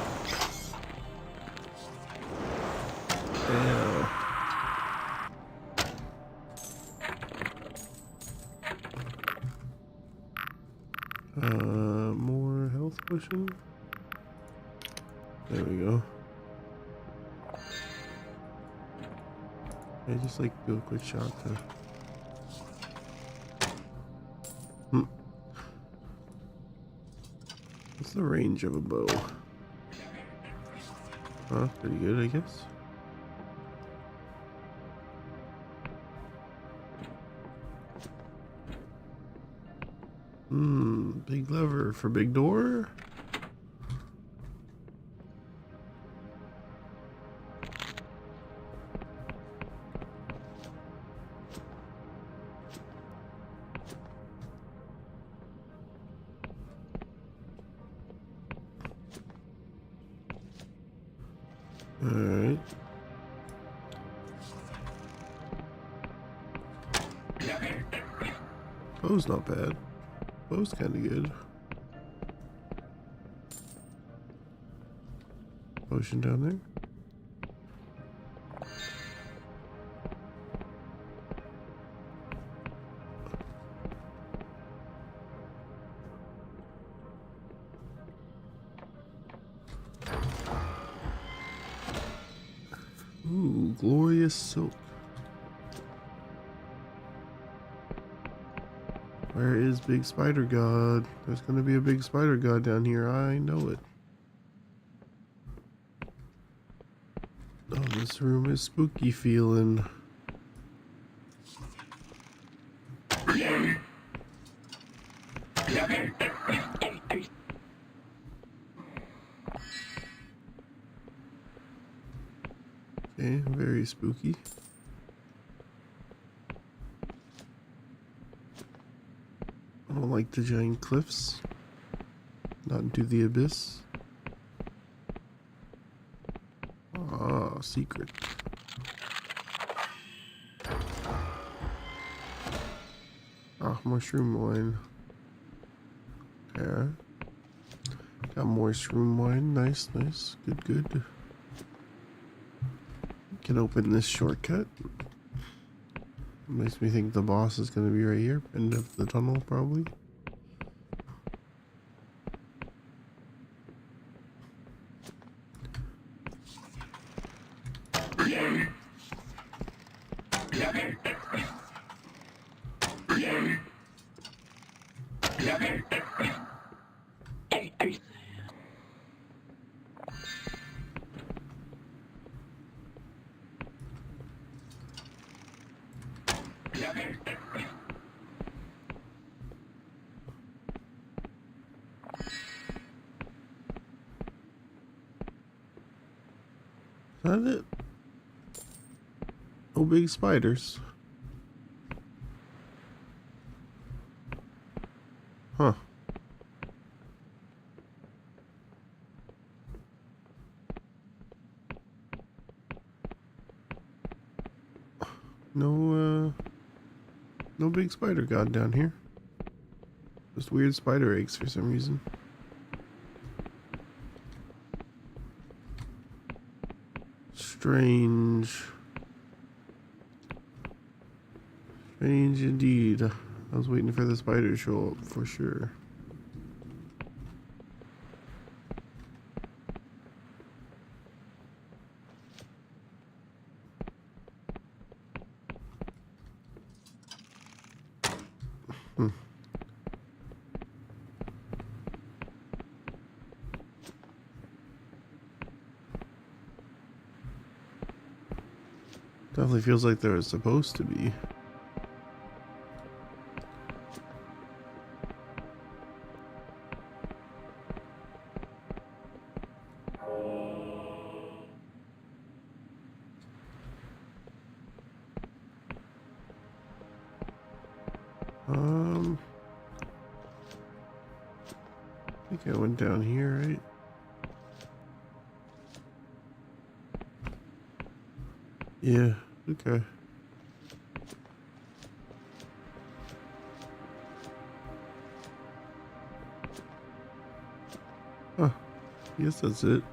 Ow. More health potion. There we go. I just like do a quick shot to... What's the range of a bow? Huh, pretty good, I guess. Big lever for big door. Alright. Bow's not bad. Bow's kind of good. Potion down there. Ooh, glorious silk. Where is Big Spider God? There's gonna be a big spider god down here. I know it. Oh, this room is spooky feeling. Okay, very spooky. I don't like the giant cliffs. Not into the abyss. Ah, secret. Ah, mushroom wine. Yeah. Got more shroom wine. Nice, nice. Good, good. Can open this shortcut. Makes me think the boss is going to be right here. End of the tunnel, probably. Is that it? No big spiders. Huh. No big spider god down here. Just weird spider eggs for some reason. Strange. Strange indeed. I was waiting for the spider to show up for sure. Definitely feels like there was supposed to be. I think I went down here, right? Yeah, okay. Huh, yes, that's it.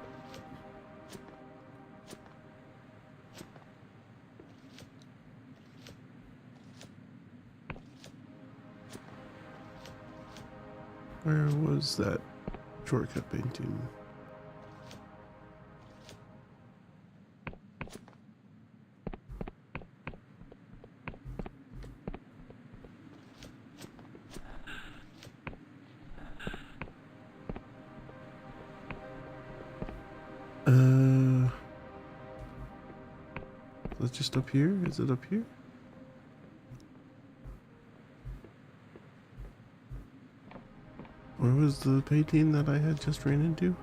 Where was that shortcut painting? Is it just up here? Is it up here? Where was the painting that I had just ran into?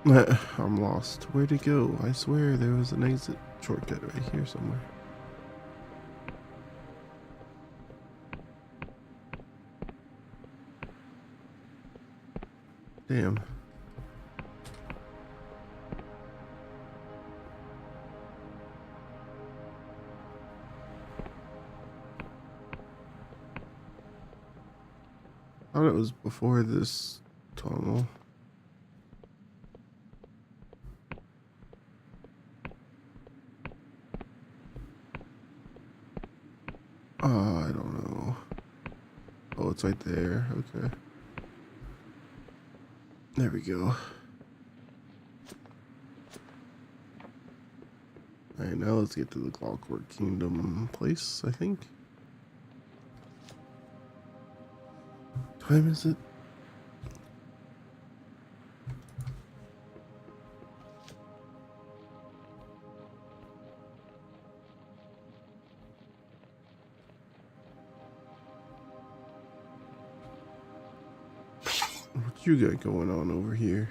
I'm lost. Where to go? I swear there was an exit shortcut right here somewhere. Damn. I thought it was before this tunnel. I don't know. Oh, it's right there. Okay. There we go. Alright, now let's get to the Clockwork Kingdom place, I think. What time is it? What you got going on over here?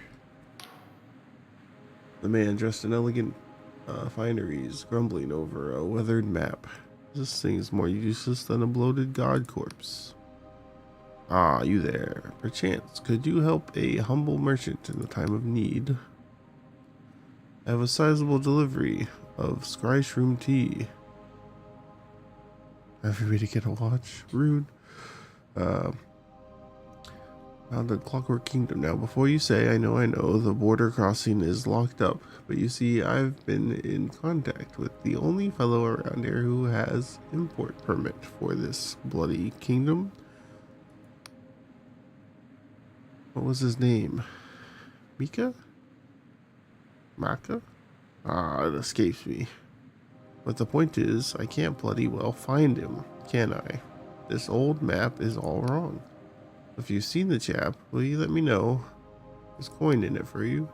The man dressed in elegant fineries, grumbling over a weathered map. This thing's more useless than a bloated god corpse. Ah, you there. Perchance, could you help a humble merchant in the time of need? I have a sizable delivery of Scryshroom tea. Everybody get a watch? Rude. Found the Clockwork Kingdom. Now, before you say, I know, the border crossing is locked up. But you see, I've been in contact with the only fellow around here who has import permit for this bloody kingdom. What was his name? Mika? Maka? Ah, it escapes me. But the point is, I can't bloody well find him, can I? This old map is all wrong. If you've seen the chap, will you let me know? There's coin in it for you.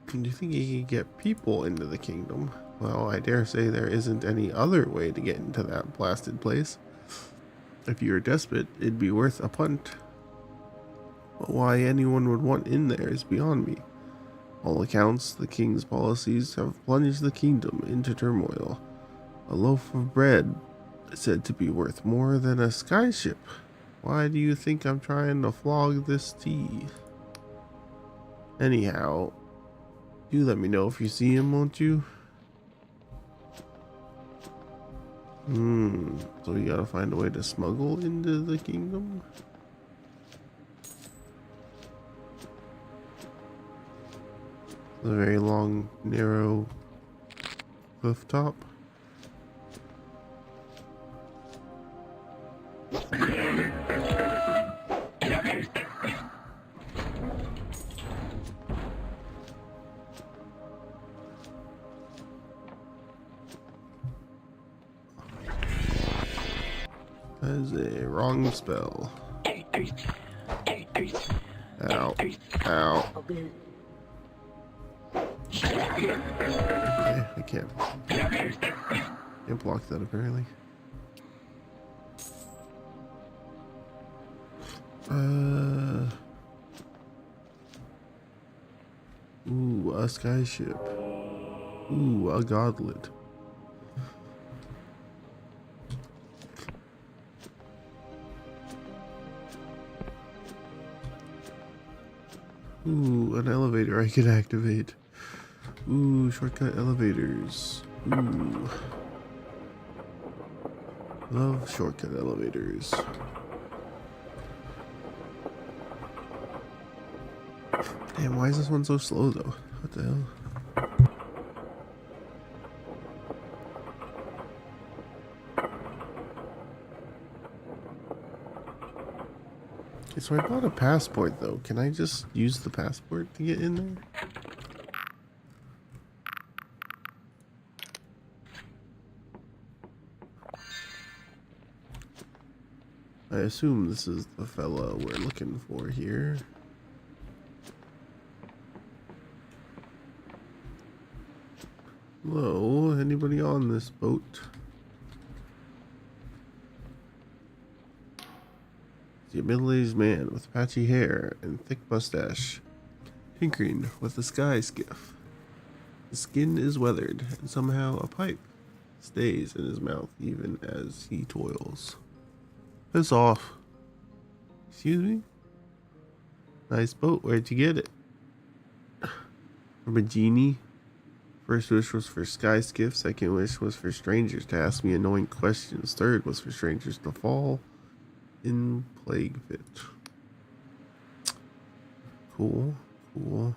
Do you think he can get people into the kingdom? Well, I dare say there isn't any other way to get into that blasted place. If you're desperate, it'd be worth a punt. But why anyone would want in there is beyond me. All accounts, the king's policies have plunged the kingdom into turmoil. A loaf of bread is said to be worth more than a skyship. Why do you think I'm trying to flog this tea? Anyhow, you let me know if you see him, won't you? So we gotta find a way to smuggle into the kingdom? A very long, narrow cliff top. That is a wrong spell. Ow. Ow. Okay, I can't block that apparently. Ooh, a skyship. Ooh, a goblet. Ooh, an elevator I can activate. Ooh, shortcut elevators. Ooh. Love shortcut elevators. Damn, why is this one so slow though? What the hell? Okay, so I bought a passport though. Can I just use the passport to get in there? I assume this is the fella we're looking for here. Hello, anybody on this boat? Is see a middle-aged man with patchy hair and thick mustache, tinkering with a sky skiff. His skin is weathered, and somehow a pipe stays in his mouth even as he toils. Piss off. Excuse me? Nice boat, where'd you get it? From a genie? First wish was for sky skiff, second wish was for strangers to ask me annoying questions, third was for strangers to fall in plague pit. Cool, cool.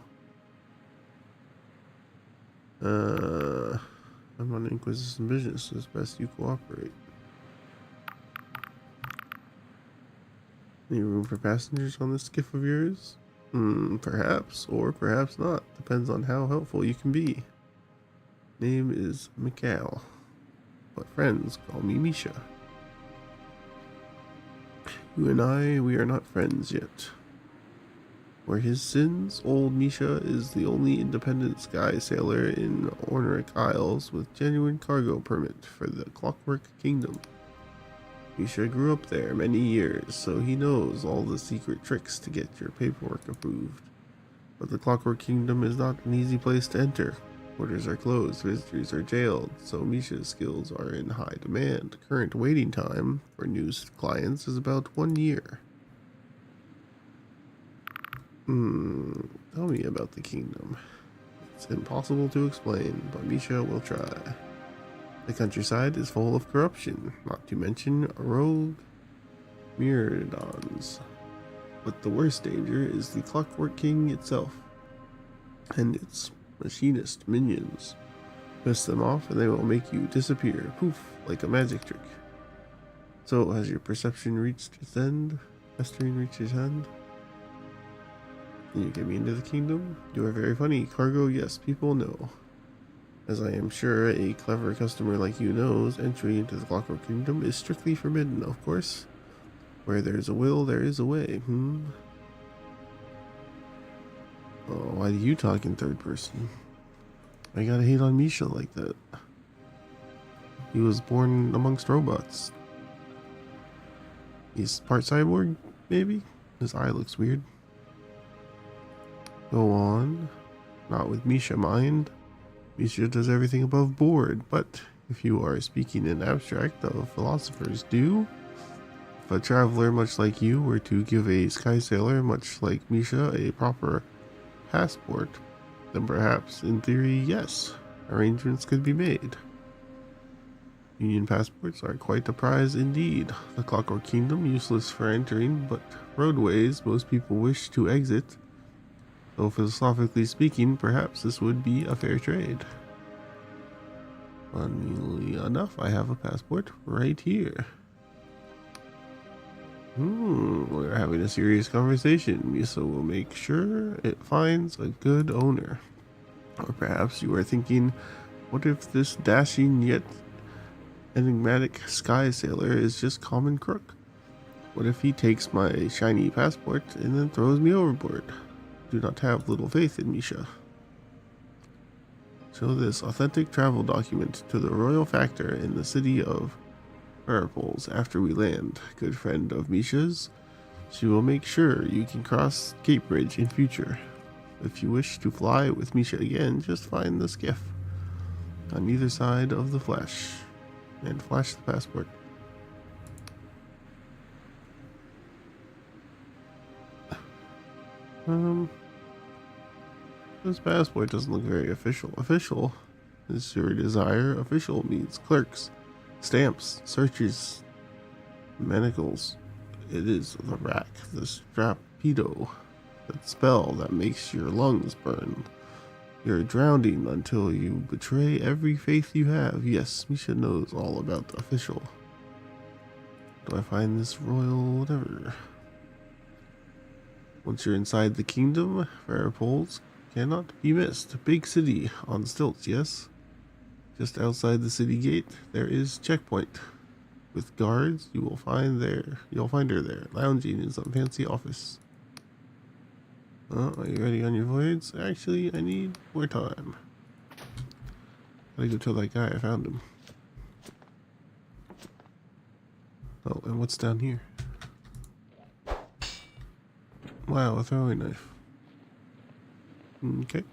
I'm on Inquisition business, so it's best you cooperate. Any room for passengers on this skiff of yours? Perhaps, or perhaps not. Depends on how helpful you can be. Name is Mikhail, but friends call me Misha. You and I, we are not friends yet. For his sins, old Misha is the only independent sky sailor in Orneric Isles with genuine cargo permit for the Clockwork Kingdom. Misha grew up there many years, so he knows all the secret tricks to get your paperwork approved. But the Clockwork Kingdom is not an easy place to enter. Quarters are closed, visitors are jailed, so Misha's skills are in high demand. Current waiting time for new clients is about 1 year. Tell me about the kingdom. It's impossible to explain, but Misha will try. The countryside is full of corruption, not to mention rogue Myrmidons. But the worst danger is the Clockwork King itself, and its machinist minions. Piss them off and they will make you disappear, poof, like a magic trick. So, has your perception reached its end? Pestering reached its end? Can you get me into the kingdom? You are very funny. Cargo, yes, people know. As I am sure a clever customer like you knows, entry into the Clockwork Kingdom is strictly forbidden, of course. Where there is a will, there is a way, Oh, why do you talk in third person? I gotta hate on Misha like that. He was born amongst robots. He's part cyborg, maybe? His eye looks weird. Go on. Not with Misha, mind. Misha does everything above board, but if you are speaking in abstract, the philosophers do. If a traveler much like you were to give a sky sailor much like Misha a proper passport, then perhaps, in theory, yes, arrangements could be made. Union passports are quite a prize indeed. The Clockwork Kingdom, useless for entering, but roadways most people wish to exit. Though philosophically speaking, perhaps this would be a fair trade. Funnily enough, I have a passport right here. We're having a serious conversation. Misa will make sure it finds a good owner. Or perhaps you are thinking, what if this dashing yet enigmatic sky sailor is just common crook? What if he takes my shiny passport and then throws me overboard? Do not have little faith in Misha. Show this authentic travel document to the royal factor in the city of Parapols after we land. Good friend of Misha's. She will make sure you can cross Cape Bridge in future. If you wish to fly with Misha again, just find the skiff on either side of the flash and flash the passport. This passport doesn't look very official. Official is your desire. Official means clerks, stamps, searches, manacles. It is the rack, the strapido, that spell that makes your lungs burn. You're drowning until you betray every faith you have. Yes, Misha knows all about the official. Do I find this royal whatever? Once you're inside the kingdom, Parapols cannot be missed. Big city on stilts, yes? Just outside the city gate, there is checkpoint. With guards, you'll find her there, lounging in some fancy office. Are you ready on your voyage? Actually, I need more time. Gotta go tell that guy I found him. Oh, and what's down here? Wow, a throwing knife. Okay.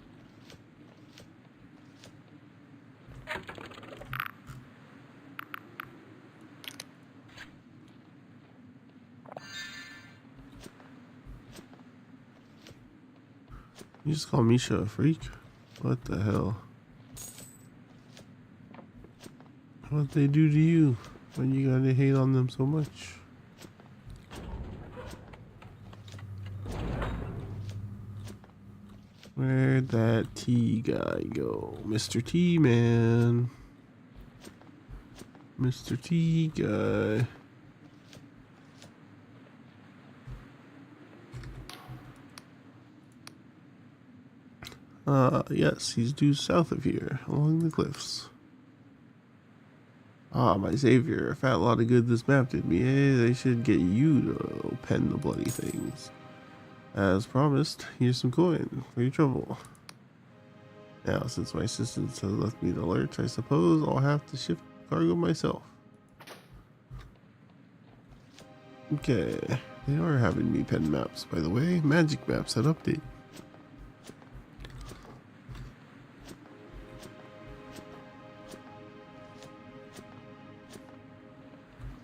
You just call Misha a freak? What the hell? What'd they do to you when you gotta hate on them so much? Where'd that T guy go? Mr. T man. Mr. T guy. Yes, he's due south of here, along the cliffs. Ah, my savior, a fat lot of good this map did me. Hey, they should get you to pen the bloody things. As promised, here's some coin for your trouble. Now, since my assistants have left me the lurch, I suppose I'll have to shift cargo myself. Okay, they are having me pen maps, by the way. Magic maps that update.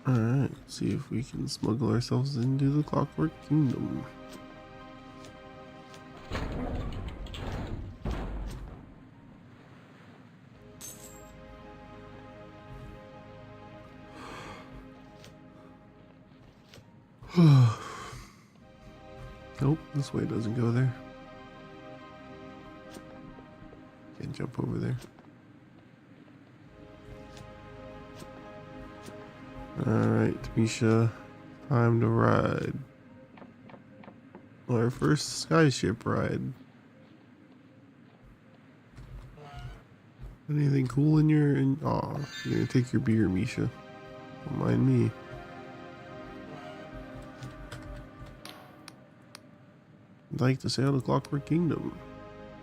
Alright, let's see if we can smuggle ourselves into the Clockwork Kingdom. Nope, this way doesn't go there. Can't jump over there. Alright, Misha, time to ride. Our first skyship ride. Anything cool in your... Aw, you're gonna take your beer, Misha. Don't mind me. I'd like to sail to Clockwork Kingdom.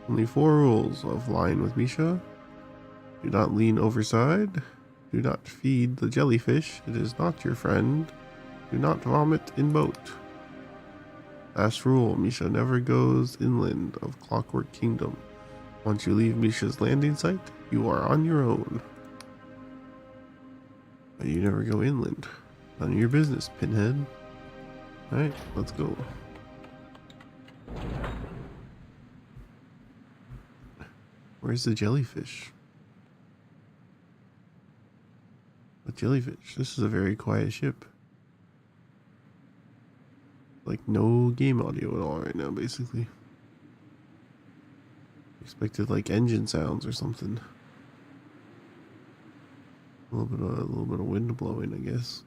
Only 4 rules of flying with Misha. Do not lean overside. Do not feed the jellyfish. It is not your friend. Do not vomit in boat. Last rule, Misha never goes inland of Clockwork Kingdom. Once you leave Misha's landing site, you are on your own. But you never go inland. None of your business, Pinhead. Alright, let's go. Where's the jellyfish? What jellyfish? This is a very quiet ship. Like no game audio at all right now, basically. Expected like engine sounds or something. A little bit of wind blowing, I guess.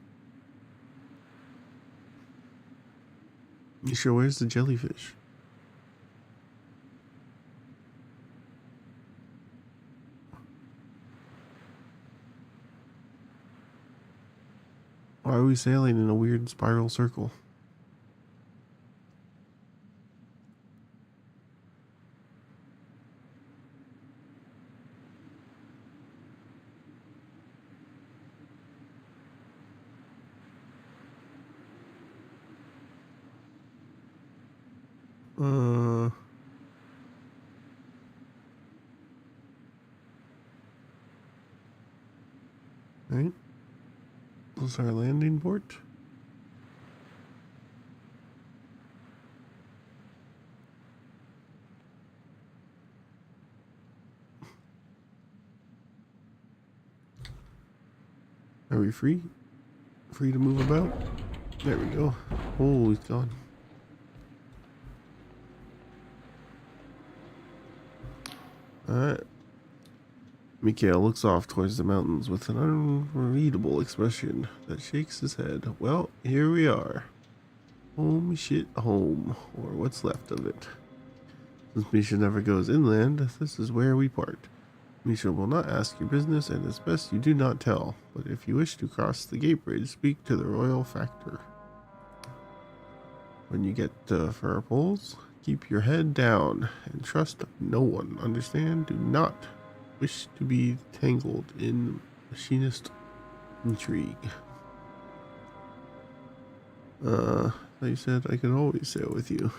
You sure where's the jellyfish? Why are we sailing in a weird spiral circle? Right? This is our landing port. Are we free? Free to move about? There we go. Oh, he's gone. Alright. Mikhail looks off towards the mountains with an unreadable expression that shakes his head. Well, here we are. Home shit home, or what's left of it. Since Misha never goes inland, this is where we part. Misha will not ask your business, and it's best you do not tell. But if you wish to cross the gate bridge, speak to the royal factor. When you get to fur poles, keep your head down and trust no one. Understand? Do not wish to be tangled in machinist intrigue. They said I could always sail with you.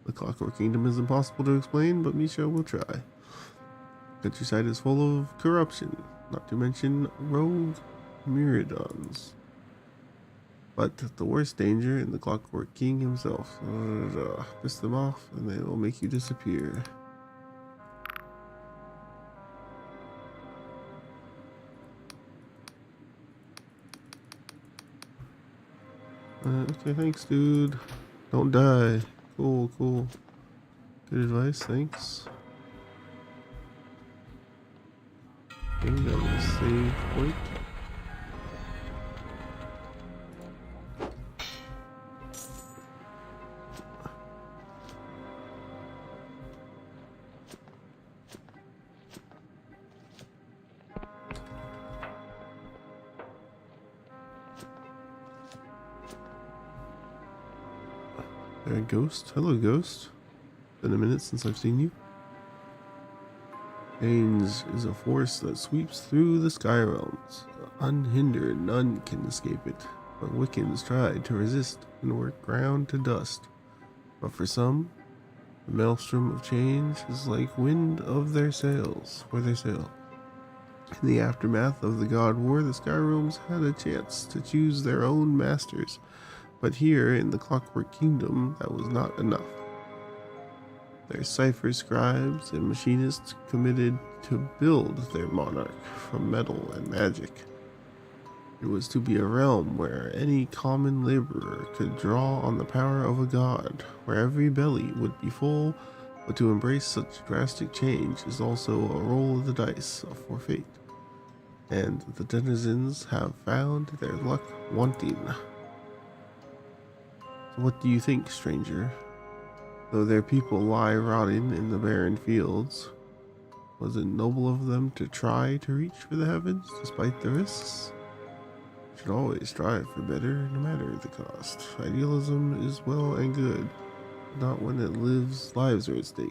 The Clockwork Kingdom is impossible to explain, but Misha will try. Countryside is full of corruption, not to mention rogue Myrmidons. But the worst danger in the Clockwork King himself. Piss them off and they will make you disappear. Okay, thanks, dude. Don't die. Cool, cool. Good advice, thanks. Okay, we got a save point. There, Ghost. Hello, Ghost. Been a minute since I've seen you. Change is a force that sweeps through the sky realms. Unhindered, none can escape it. But Wiccans try to resist and work ground to dust. But for some, the maelstrom of change is like wind of their sails, where they sail. In the aftermath of the God War, the Sky Realms had a chance to choose their own masters. But here in the Clockwork Kingdom, that was not enough. Their cipher scribes and machinists committed to build their monarch from metal and magic. It was to be a realm where any common laborer could draw on the power of a god, where every belly would be full, but to embrace such drastic change is also a roll of the dice for fate. And the denizens have found their luck wanting. So what do you think, stranger? Though their people lie rotting in the barren fields, was it noble of them to try to reach for the heavens despite the risks? Should always strive for better, no matter the cost. Idealism is well and good, but not when lives are at stake.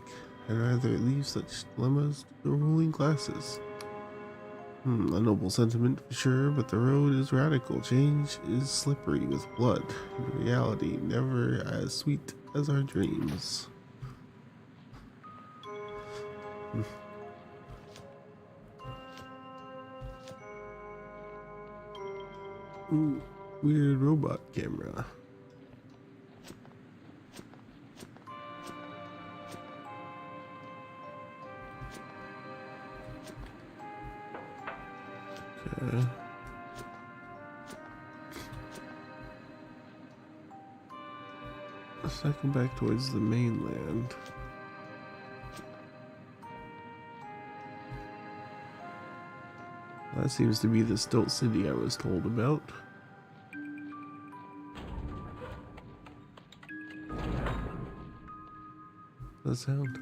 I'd rather leave such dilemmas to the ruling classes. A noble sentiment for sure, but the road is radical. Change is slippery with blood, and reality never as sweet as our dreams. Ooh, weird robot camera. Okay. Let's cycle back towards the mainland. That seems to be the Stilt City I was told about. That sound.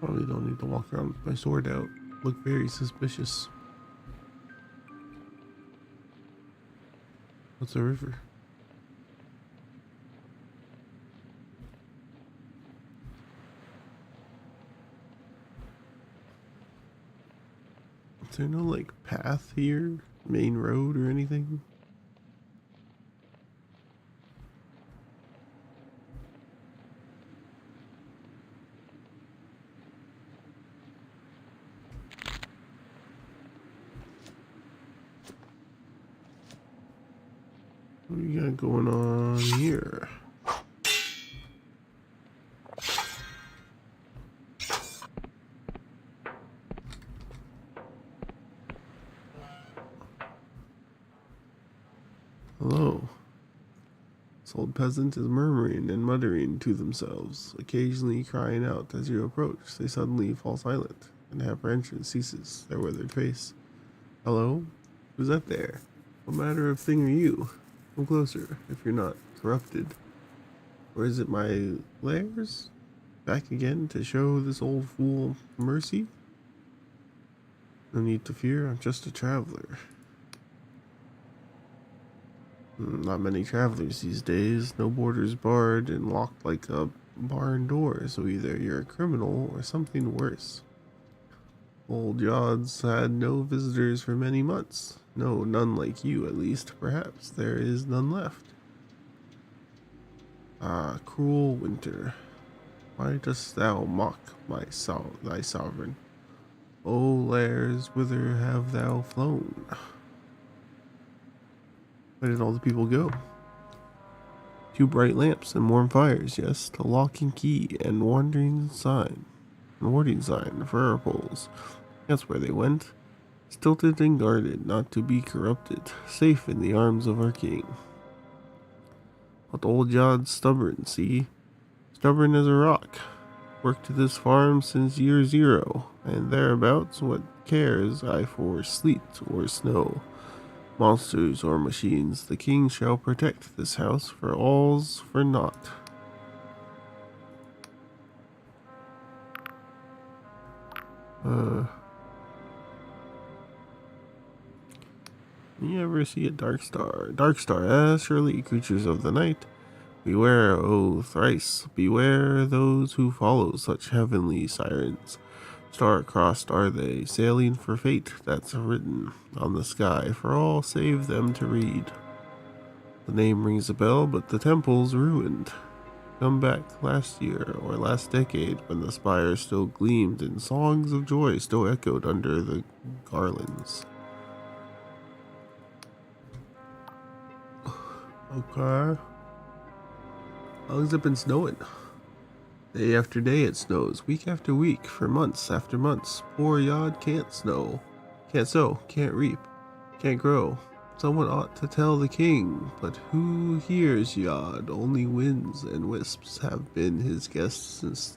Probably don't need to walk around with my sword out. Look very suspicious. What's a river? Is there no like path here? Main road or anything? What do you got going on here? Hello. This old peasant is murmuring and muttering to themselves, occasionally crying out as you approach. They suddenly fall silent, and the apprehension ceases their withered face. Hello? Who's that there? What matter of thing are you? Come closer, if you're not corrupted. Or is it my lairs? Back again to show this old fool mercy? No need to fear, I'm just a traveler. Not many travelers these days. No borders barred and locked like a barn door, so either you're a criminal or something worse. Old Yods had no visitors for many months. No, none like you, at least. Perhaps there is none left. Ah, cruel winter. Why dost thou mock thy sovereign? O lairs, whither have thou flown? Where did all the people go? Two bright lamps and warm fires, yes, the lock and key and warning sign, fur poles. That's where they went. Stilted and guarded, not to be corrupted, safe in the arms of our king. But old Yod's stubborn, see? Stubborn as a rock. Worked this farm since year zero, and thereabouts what cares I for sleet or snow, monsters or machines, the king shall protect this house for all's for naught. You ever see a dark star? Dark star, surely creatures of the night. Beware, oh thrice, beware those who follow such heavenly sirens. Star-crossed are they, sailing for fate that's written on the sky for all save them to read. The name rings a bell, but the temple's ruined. Come back last year or last decade when the spire still gleamed and songs of joy still echoed under the garlands. Okay. How long's it been snowing? Day after day it snows, week after week, for months after months. Poor Yod can't snow. Can't sow, can't reap, can't grow. Someone ought to tell the king, but who hears Yod? Only winds and wisps have been his guests since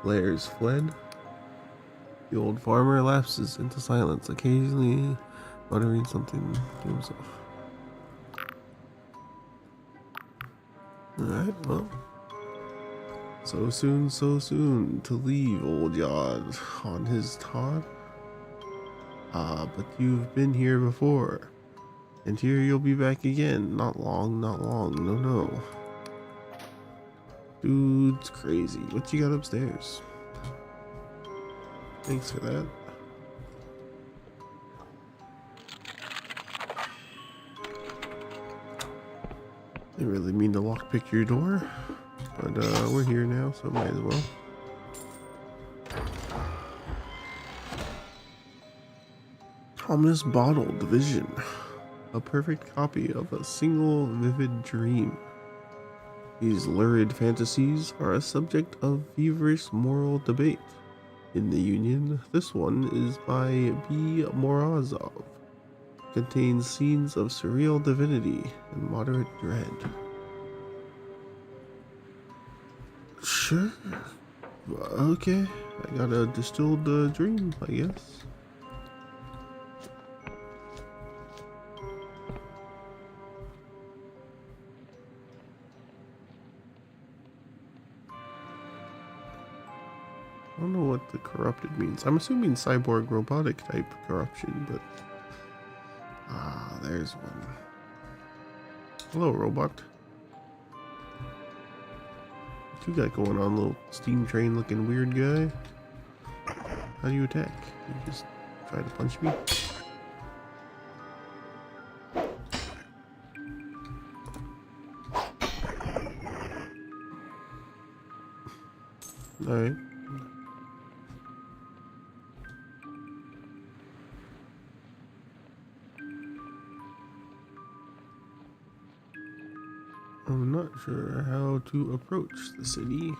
lairs fled. The old farmer lapses into silence, occasionally muttering something to himself. Alright, well. So soon to leave old Yod on his Todd. Ah, but you've been here before. And here you'll be back again. Not long, no. Dude's crazy. What you got upstairs? Thanks for that. Didn't really mean to lockpick your door, but we're here now, so might as well. Ominous bottle division. A perfect copy of a single vivid dream. These lurid fantasies are a subject of feverish moral debate. In the Union, this one is by B. Morozov. Contains scenes of surreal divinity and moderate dread. Sure. Okay. I got a distilled dream, I guess. I don't know what the corrupted means. I'm assuming cyborg robotic type corruption, but... Ah, there's one. Hello, robot. What you got going on, little steam train looking weird guy? How do you attack? You just try to punch me? Alright. I'm not sure how to approach the city.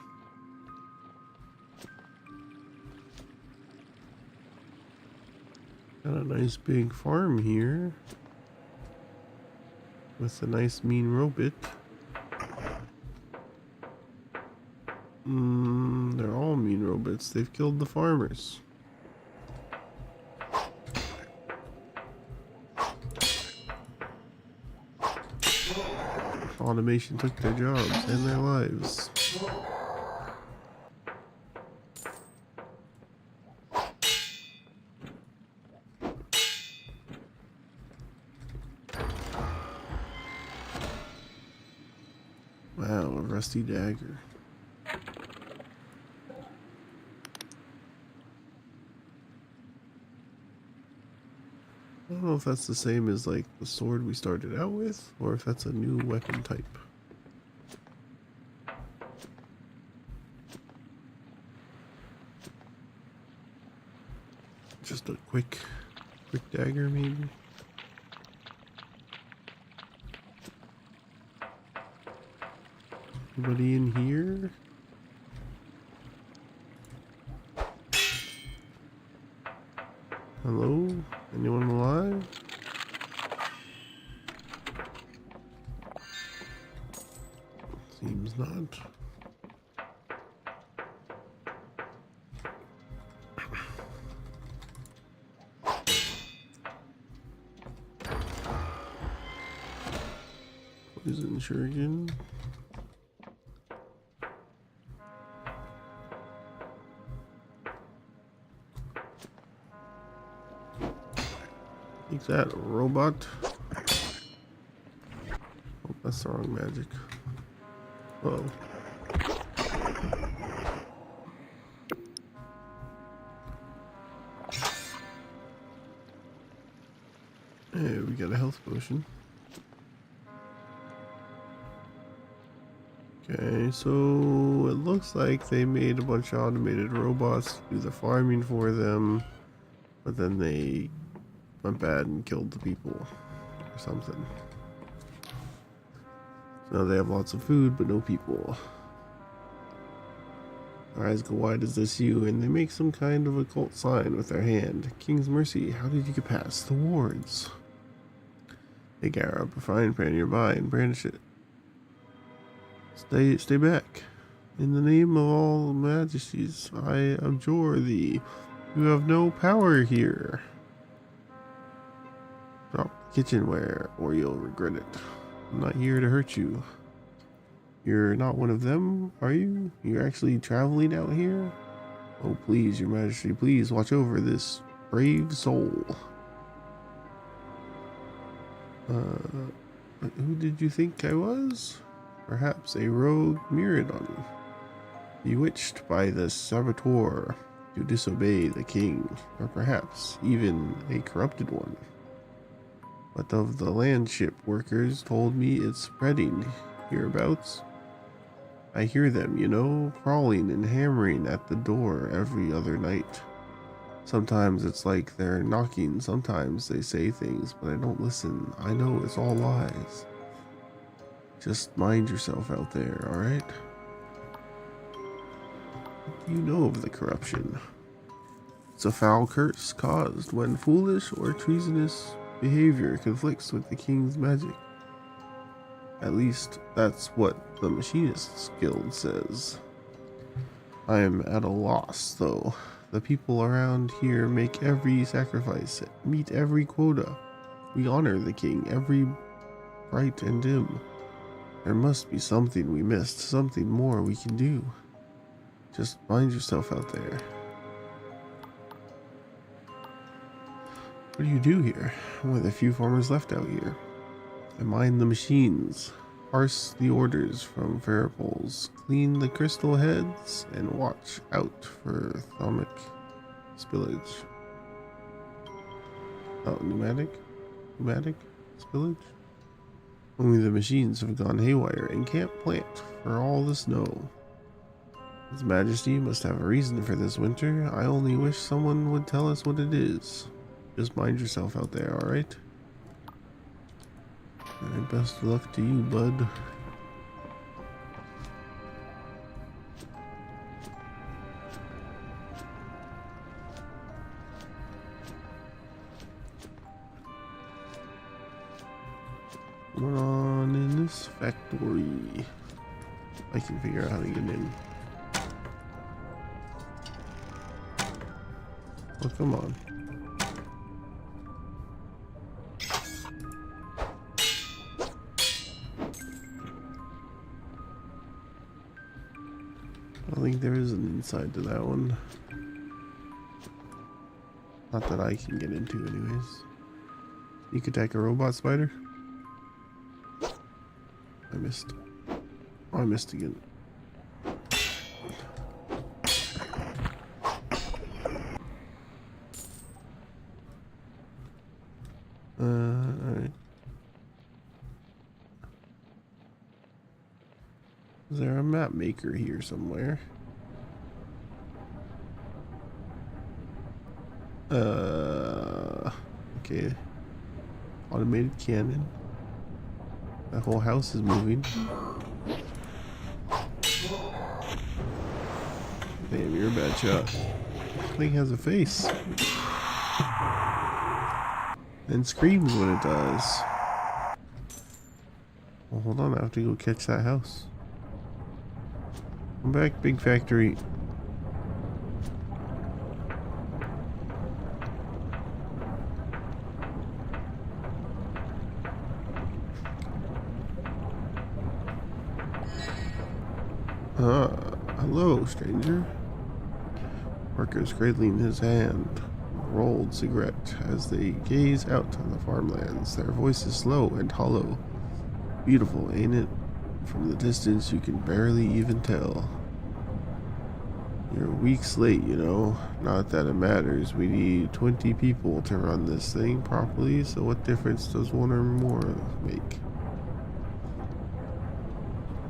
Got a nice big farm here with a nice mean robot. They're all mean robots. They've killed the farmers. Automation took their jobs and their lives. Wow, a rusty dagger. I don't know if that's the same as like the sword we started out with, or if that's a new weapon type. Just a quick dagger, maybe. Anybody in here? Hello? Anyone alive? Seems not. Poison shuriken. Is that a robot? Oh, that's the wrong magic. Uh-oh. Hey, we got a health potion. Okay, so it looks like they made a bunch of automated robots to do the farming for them, but then they went bad and killed the people or something. So now they have lots of food, but no people. Their eyes go wide, is this you? And they make some kind of occult sign with their hand. King's mercy, how did you get past the wards? They gather up a frying pan nearby and brandish it. Stay back. In the name of all majesties, I abjure thee. You have no power here. Drop the kitchenware, or you'll regret it. I'm not here to hurt you. You're not one of them, are you? You're actually traveling out here? Oh, please, your majesty, please watch over this brave soul. Who did you think I was? Perhaps a rogue Miradon, bewitched by the saboteur to disobey the king, or perhaps even a corrupted one. But of the landship workers told me it's spreading hereabouts. I hear them, you know, crawling and hammering at the door every other night. Sometimes it's like they're knocking, sometimes they say things, but I don't listen. I know it's all lies. Just mind yourself out there, alright? What do you know of the corruption? It's a foul curse caused when foolish or treasonous behavior conflicts with the king's magic. At least that's what the Machinists Guild says. I am at a loss, though. The people around here make every sacrifice, meet every quota. We honor the king, every bright and dim. There must be something we missed, something more we can do. Just mind yourself out there. What do you do here? I'm one of the few farmers left out here. I mine the machines, parse the orders from Farapoles, clean the crystal heads, and watch out for thermic spillage. Oh, pneumatic spillage? Only the machines have gone haywire and can't plant for all the snow. His Majesty must have a reason for this winter. I only wish someone would tell us what it is. Just mind yourself out there, alright? Alright, best of luck to you, bud. Going on in this factory. I can figure out how to get in. Oh, come on. I don't think there is an inside to that one. Not that I can get into anyways. You could attack a robot spider? I missed. Oh, I missed again. Alright. Is there a map maker here somewhere? Okay. Automated cannon. That whole house is moving. Damn, you're a bad shot. Thing has a face. And screams when it does. Well, hold on, I have to go catch that house. Come back, big factory. Hello, stranger. Workers cradling his hand, rolled cigarette as they gaze out on the farmlands. Their voices slow and hollow. Beautiful, ain't it? From the distance, you can barely even tell. You're weeks late, you know. Not that it matters. We need 20 people to run this thing properly, so what difference does one or more make?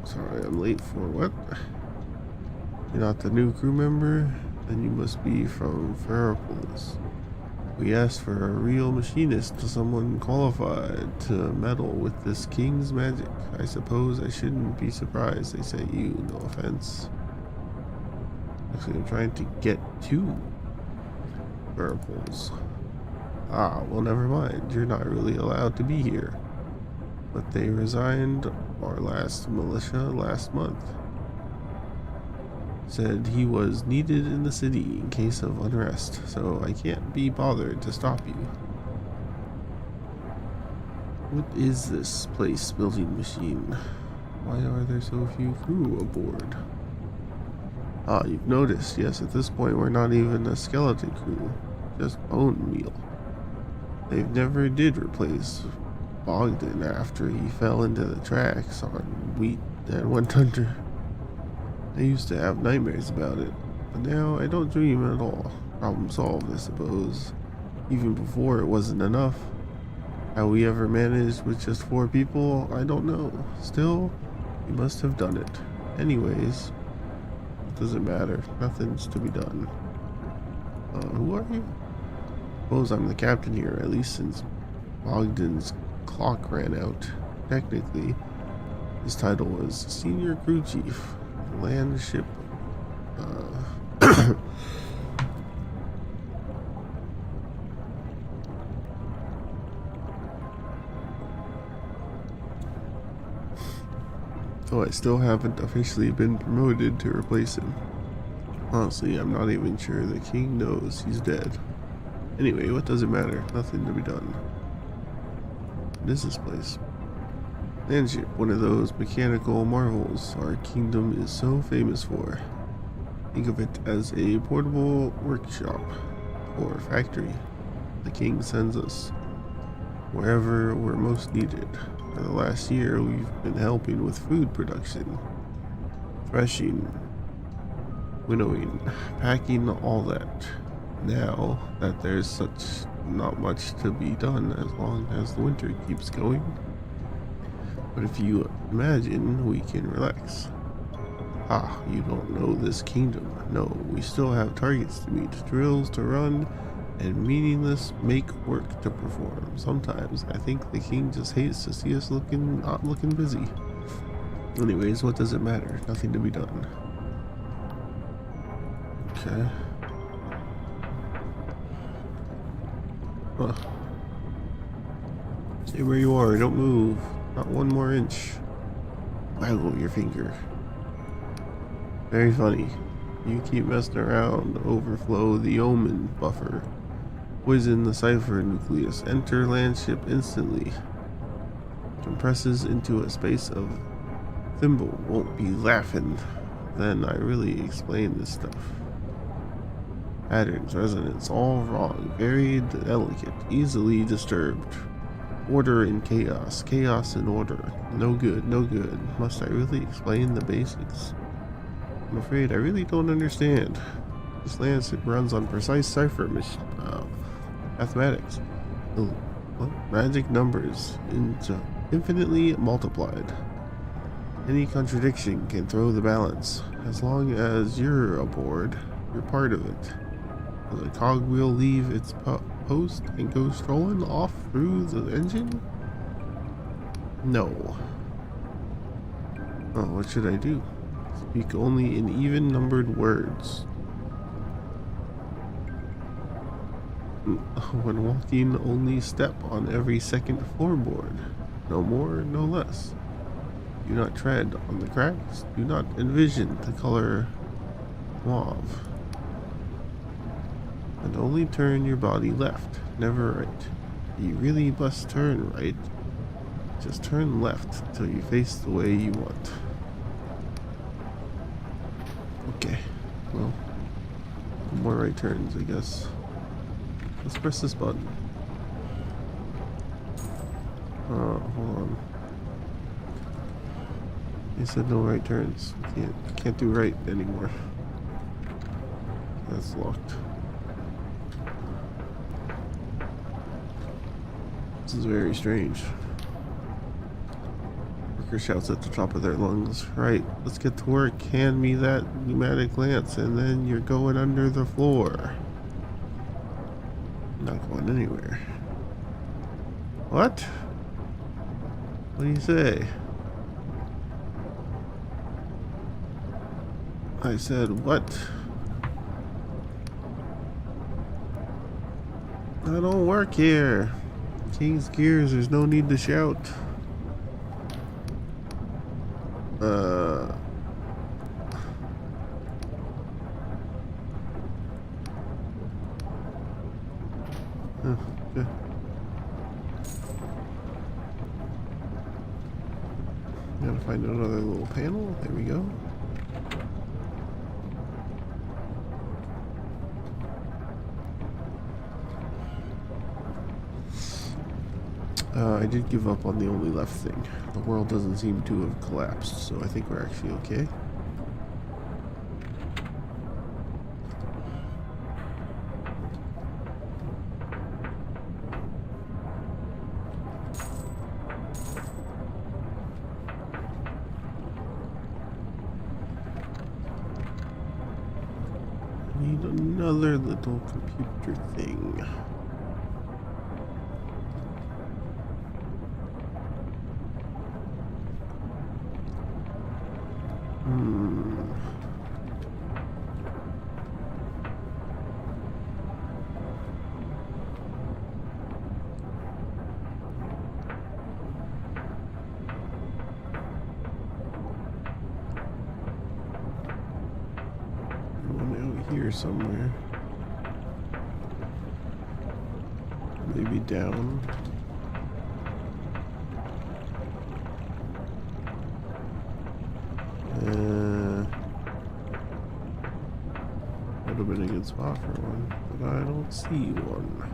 Sorry, I'm late for what? You're not the new crew member? Then you must be from Ferropolis. We asked for a real machinist, someone qualified to meddle with this king's magic. I suppose I shouldn't be surprised they sent you, no offense. Actually, I'm trying to get to Ferropolis. Ah, well, never mind. You're not really allowed to be here. But they resigned our last militia last month. Said he was needed in the city in case of unrest, so I can't be bothered to stop you. What is this place building machine? Why are there so few crew aboard? Ah, you've noticed. Yes, at this point we're not even a skeleton crew, just bone meal. They never did replace Bogdan after he fell into the tracks on wheat and went under. I used to have nightmares about it, but now I don't dream at all. Problem solved, I suppose. Even before it wasn't enough. How we ever managed with just 4 people, I don't know. Still, we must have done it. Anyways, it doesn't matter. Nothing's to be done. Who are you? Suppose I'm the captain here, at least since Bogdan's clock ran out. Technically, his title was Senior Crew Chief. Land ship. Oh, I still haven't officially been promoted to replace him. Honestly, I'm not even sure the king knows he's dead. Anyway, what does it matter? Nothing to be done. What is this place? Landship, one of those mechanical marvels our kingdom is so famous for. Think of it as a portable workshop or factory. The king sends us wherever we're most needed. For the last year, we've been helping with food production, threshing, winnowing, packing, all that. Now that there's not much to be done as long as the winter keeps going. But if you imagine, we can relax. Ah, you don't know this kingdom. No, we still have targets to meet, drills to run, and meaningless make work to perform. Sometimes I think the king just hates to see us not looking busy. Anyways, what does it matter? Nothing to be done. Okay. Huh. Stay where you are, don't move. Not one more inch. Waggle your finger. Very funny. You keep messing around, overflow the omen buffer. Poison the cipher nucleus. Enter landship instantly. Compresses into a space of thimble. Won't be laughing. Then I really explain this stuff. Patterns, resonance, all wrong. Very delicate. Easily disturbed. Order in chaos. Chaos in order. No good, no good. Must I really explain the basics? I'm afraid I really don't understand. This landship runs on precise cipher mathematics. Well, magic numbers into infinitely multiplied. Any contradiction can throw the balance. As long as you're aboard, you're part of it. Does a cogwheel leave its post and go strolling off through the engine? No. Oh, what should I do? Speak only in even-numbered words. When walking, only step on every second floorboard. No more, no less. Do not tread on the cracks. Do not envision the color mauve. And only turn your body left, never right. You really must turn right. Just turn left till you face the way you want. Okay, well, more right turns, I guess. Let's press this button. Hold on. They said no right turns. Can't do right anymore. That's locked. This is very strange. Worker shouts at the top of their lungs. Right, let's get to work. Hand me that pneumatic lance and then you're going under the floor. I'm not going anywhere. What? What do you say? I said what? I don't work here. King's Gears, there's no need to shout. Okay. Gotta find another little panel. There we go. I did give up on the only left thing. The world doesn't seem to have collapsed, so I think we're actually okay. Need another little computer thing. One out here somewhere. Maybe down. Would have been a good spot for one, but I don't see one.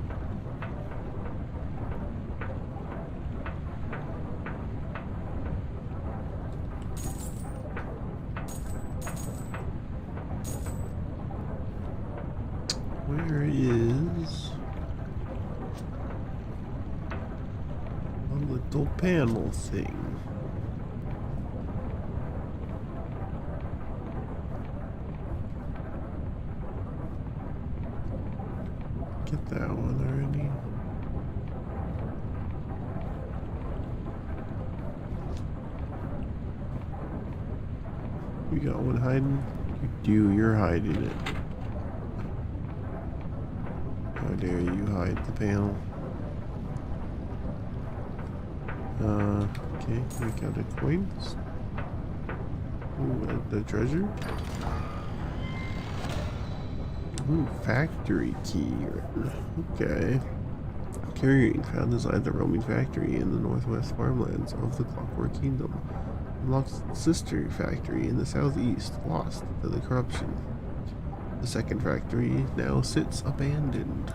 Where is a little panel thing? Get that one already. You got one hiding? You're hiding it. How dare you hide the panel? Okay, we got a coins. Ooh, the treasure. Ooh, factory key. Okay. Carrying found inside the roaming factory in the northwest farmlands of the Clockwork Kingdom. Unlocks sister factory in the southeast, lost to the corruption. The second factory now sits abandoned.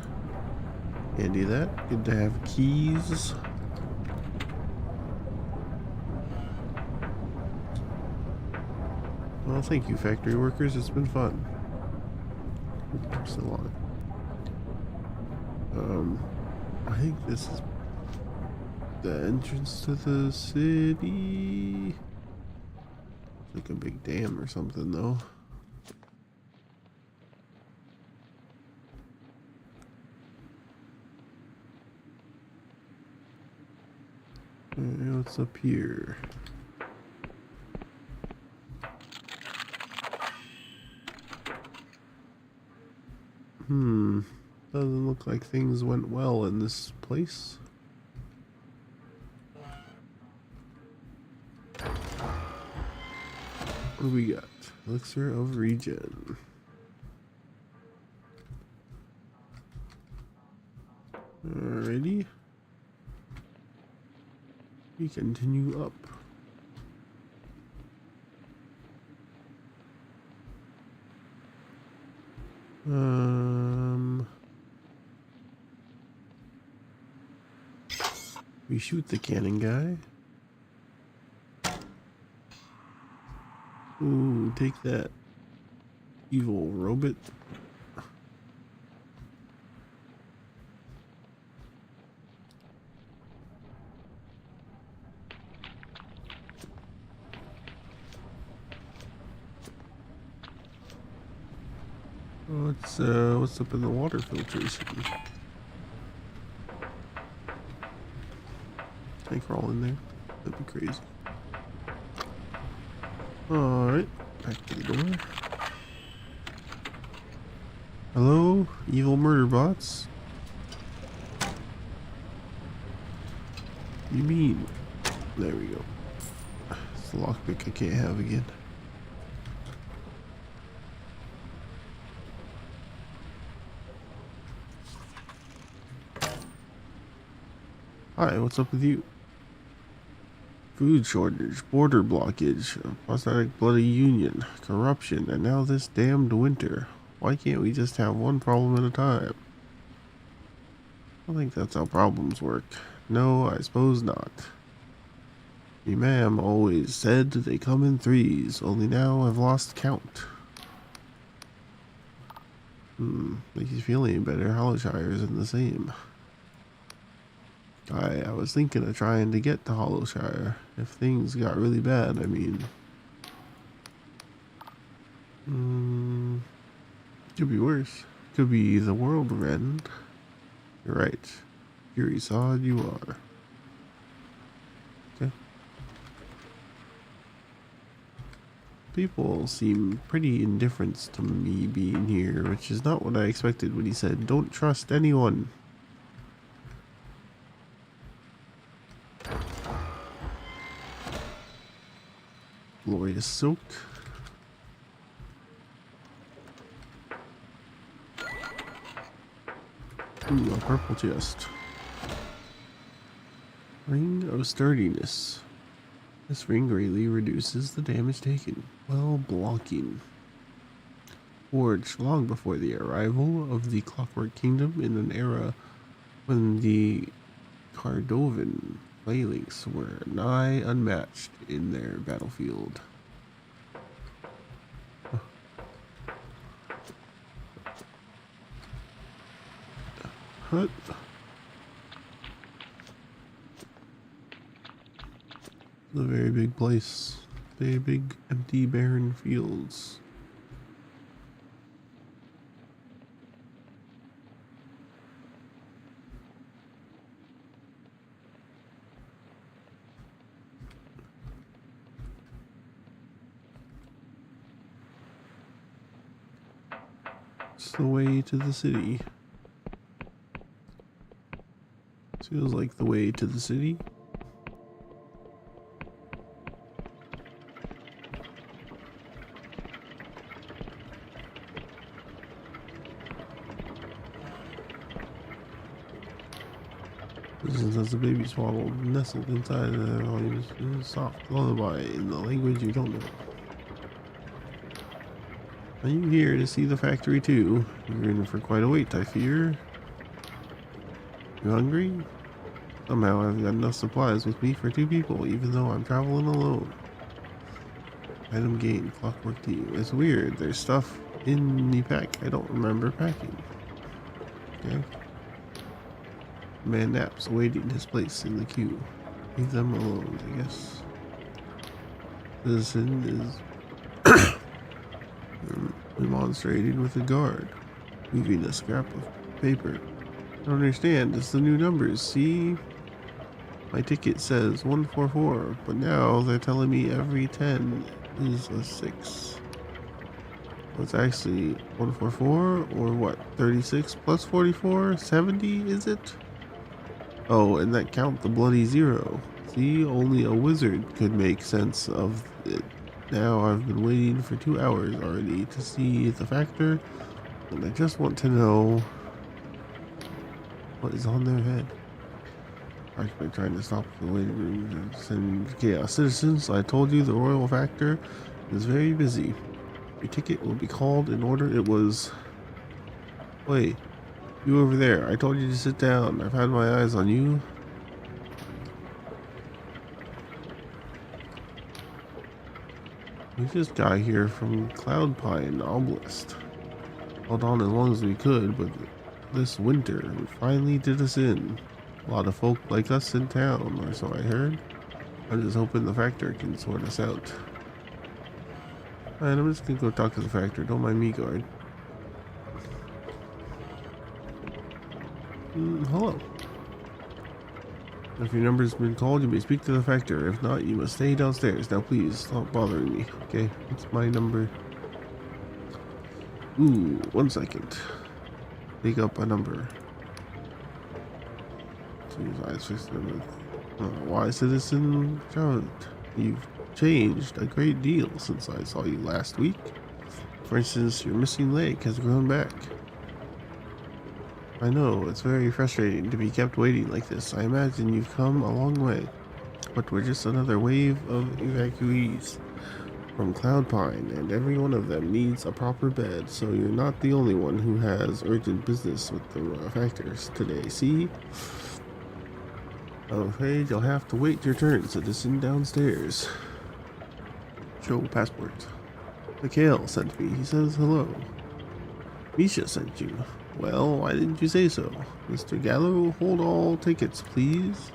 Handy that. Good to have keys. Well, thank you, factory workers. It's been fun. I'm still on. I think this is The entrance to the city. Like a big dam or something, though. Alright, what's up here? Doesn't look like things went well in this place. What do we got? Elixir of Regen. Alrighty. We continue up. We shoot the cannon guy. Ooh, take that, evil robot. What's up in the water filtration? Can I crawl in there? That'd be crazy. Alright, back to the door. Hello, evil murder bots. You mean? There we go. It's the lockpick I can't have again. Hi, what's up with you? Food shortage, border blockage, prosthetic bloody union, corruption, and now this damned winter. Why can't we just have one problem at a time? I think that's how problems work. No, I suppose not. Me ma'am always said they come in threes, only now I've lost count. Makes you feel any better, Hollowshire isn't the same. I was thinking of trying to get to Hollowshire, if things got really bad, I mean. Could be worse. Could be the world would end. You're right. Fury sod you are. Okay. People seem pretty indifferent to me being here, which is not what I expected when he said, "Don't trust anyone." Glorious silk. Ooh, a purple chest. Ring of sturdiness. This ring greatly reduces the damage taken while blocking. Forged long before the arrival of the Clockwork Kingdom in an era when the Cardovan phalanx were nigh unmatched in their battlefield. Hut. It's a very big place. Very big, empty, barren fields. It's the way to the city. Feels like the way to the city. Listens as the baby swaddled, nestled inside the volume's soft lullaby in the language you don't know. Are you here to see the factory too? You're in for quite a wait, I fear. You hungry? Somehow I've got enough supplies with me for 2 people, even though I'm traveling alone. Item gain, clockwork tea. It's weird, there's stuff in the pack I don't remember packing. Okay. The man naps, awaiting his place in the queue. Leave them alone, I guess. Citizen is remonstrating with the guard, leaving a scrap of paper. I don't understand. It's the new numbers. See? My ticket says 144, but now they're telling me every 10 is a 6. So it's actually 144, or what? 36 plus 44? 70, is it? Oh, and that count the bloody 0. See? Only a wizard could make sense of it. Now I've been waiting for 2 hours already to see the factor, and I just want to know what is on their head. I've been trying to stop the waiting room and send chaos. Citizens, I told you the royal factor is very busy. Your ticket will be called in order. It was... Wait, you over there. I told you to sit down. I've had my eyes on you. We just got here from Cloud Pine Oblast. Held on as long as we could, but this winter finally did us in. A lot of folk like us in town, or so I heard. I'm just hoping the factor can sort us out. Alright, I'm just gonna go talk to the factor. Don't mind me, guard. Hello. If your number's been called, you may speak to the factor. If not, you must stay downstairs. Now please, stop bothering me, okay? What's my number? Ooh, 1 second. Pick up a number. Why, citizen John? You've changed a great deal since I saw you last week. For instance, your missing leg has grown back. I know, it's very frustrating to be kept waiting like this. I imagine you've come a long way, but we're just another wave of evacuees from Cloud Pine, and every one of them needs a proper bed, so you're not the only one who has urgent business with the factors today, see? I'm afraid you'll have to wait your turn, citizen, downstairs. Show passport. Mikhail sent me. He says hello. Misha sent you. Well, why didn't you say so? Mr. Gallo, hold all tickets, please.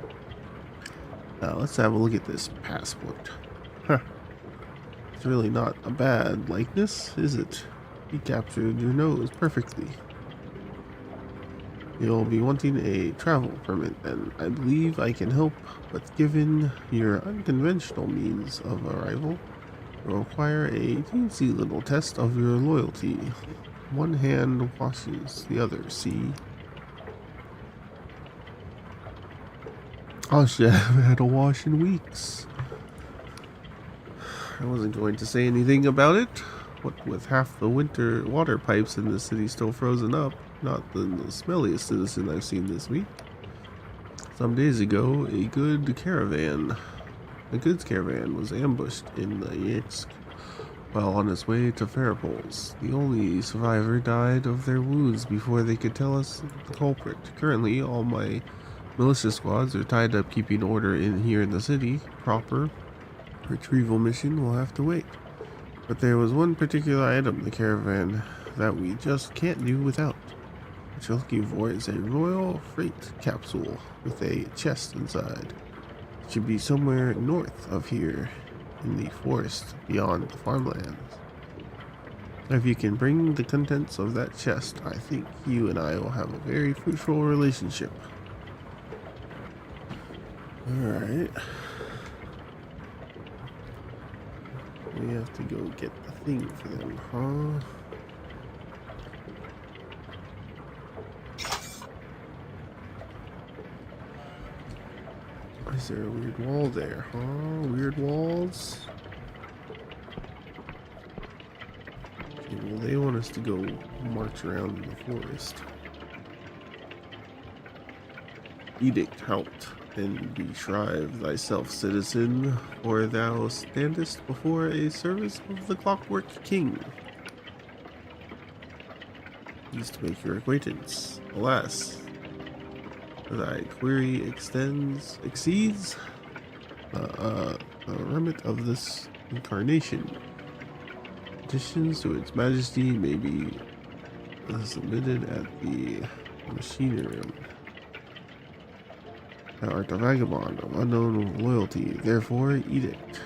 Now, let's have a look at this passport. Huh. It's really not a bad likeness, is it? He captured your nose perfectly. You'll be wanting a travel permit, and I believe I can help, but given your unconventional means of arrival, you'll require a teensy little test of your loyalty. One hand washes the other, see? Oh shit, I haven't had a wash in weeks. I wasn't going to say anything about it. What with half the winter water pipes in the city still frozen up, not the smelliest citizen I've seen this week. Some days ago, a goods caravan was ambushed in the Yeksk while on its way to Ferropolis. The only survivor died of their wounds before they could tell us the culprit. Currently, all my militia squads are tied up keeping order here in the city. Proper retrieval mission will have to wait. But there was one particular item in the caravan that we just can't do without. What you're looking for is a royal freight capsule with a chest inside. It should be somewhere north of here in the forest beyond the farmlands. If you can bring the contents of that chest, I think you and I will have a very fruitful relationship. Alright. We have to go get the thing for them, huh? Is there a weird wall there, huh? Weird walls? Okay, well, they want us to go march around in the forest. Edict helped, and be shrive thyself, citizen, for thou standest before a service of the Clockwork King. Pleased to make your acquaintance. Alas, thy query exceeds the remit of this incarnation. Petitions to its majesty may be submitted at the machinery room. Thou art a vagabond of unknown loyalty, therefore edict.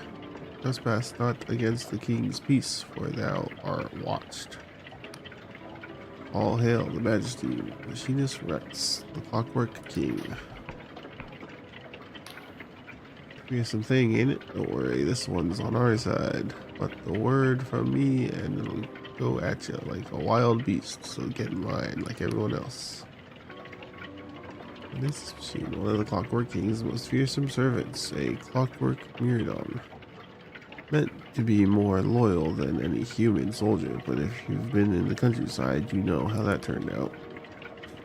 Trespass not against the king's peace, for thou art watched. All hail the majesty, Machinist Rex, the Clockwork King. Fearsome thing, ain't it? Don't worry, this one's on our side. But the word from me, and it'll go at you like a wild beast, so get in line like everyone else. And this machine, one of the Clockwork King's most fearsome servants, a Clockwork Myriadon. Meant to be more loyal than any human soldier, but if you've been in the countryside, you know how that turned out.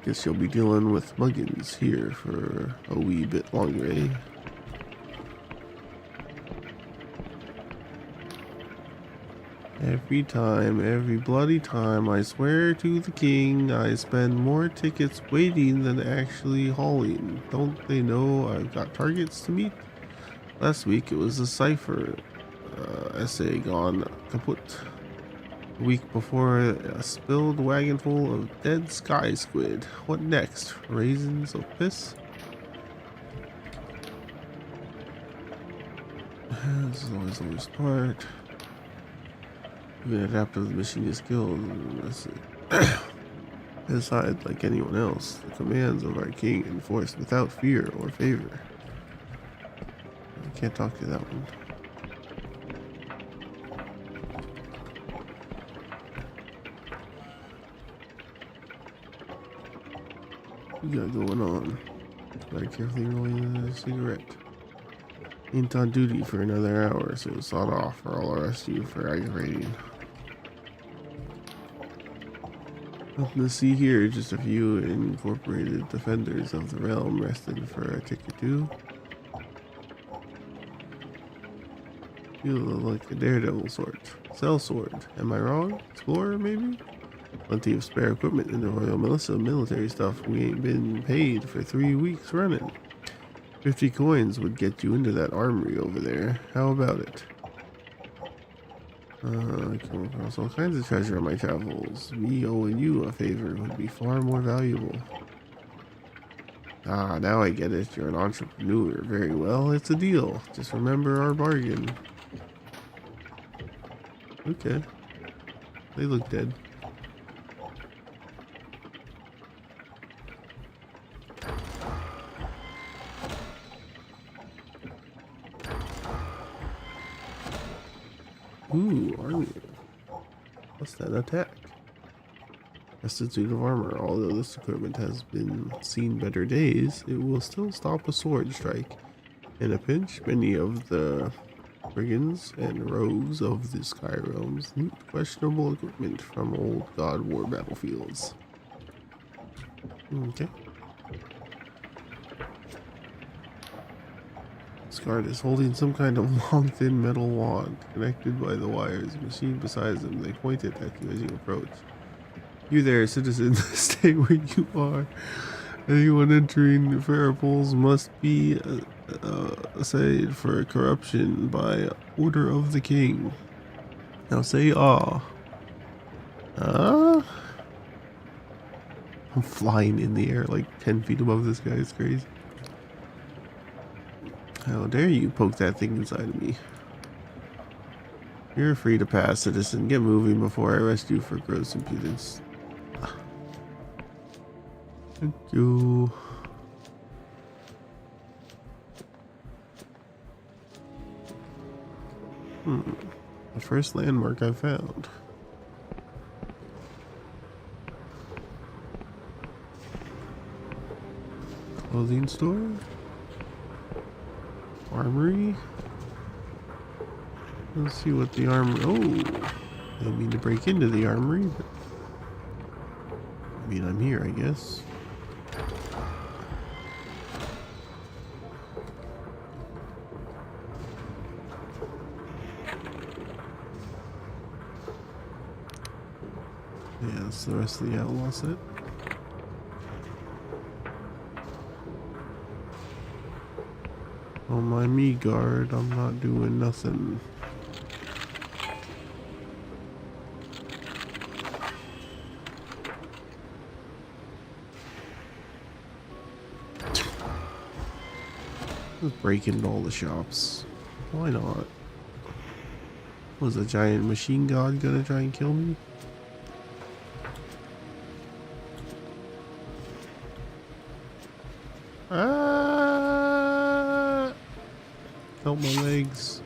Guess you'll be dealing with muggins here for a wee bit longer, eh? Every bloody time, I swear to the king, I spend more tickets waiting than actually hauling. Don't they know I've got targets to meet? Last week it was a cipher essay gone kaput. A week before, a spilled wagon full of dead sky squid. What next? Raisins of piss? This is always the worst part. Even adaptive the machinist guild, decide like anyone else. The commands of our king enforced without fear or favor. I can't talk to that one. What you got going on? Very carefully rolling a cigarette. Ain't on duty for another hour, so sawed off or I'll arrest you for aggravating. Nothing to see here, just a few incorporated defenders of the realm rested for a tick or two. You look like a daredevil sort. Sellsword, am I wrong? Explorer, maybe? Plenty of spare equipment in the Royal Melissa military stuff. We ain't been paid for 3 weeks running. 50 coins would get you into that armory over there. How about it? I come across all kinds of treasure on my travels. Me owing you a favor would be far more valuable. Ah, now I get it. You're an entrepreneur. Very well, it's a deal. Just remember our bargain. Okay. They look dead. Ooh, armor. What's that attack? Restitute of armor. Although this equipment has been seen better days, it will still stop a sword strike. In a pinch, many of the brigands and rogues of the Sky Realms loot questionable equipment from old God War battlefields. Okay. This guard is holding some kind of long, thin metal wand connected by the wires. Machine beside them. They point it at you as you approach. You there, citizen. Stay where you are. Anyone entering Farapools must be assayed for corruption by order of the king. Now say ah. Ah? I'm flying in the air like 10 feet above this guy. It's crazy. How dare you poke that thing inside of me? You're free to pass, citizen. Get moving before I arrest you for gross impudence. Thank you. The first landmark I found. Clothing store? Armory? Let's see what the armory... Oh! I didn't mean to break into the armory, but... I mean, I'm here, I guess. Yeah, that's the rest of the outlaw set. On my me guard, I'm not doing nothing. Just break into all the shops. Why not? Was a giant machine god gonna try and kill me? Ah! Help my legs.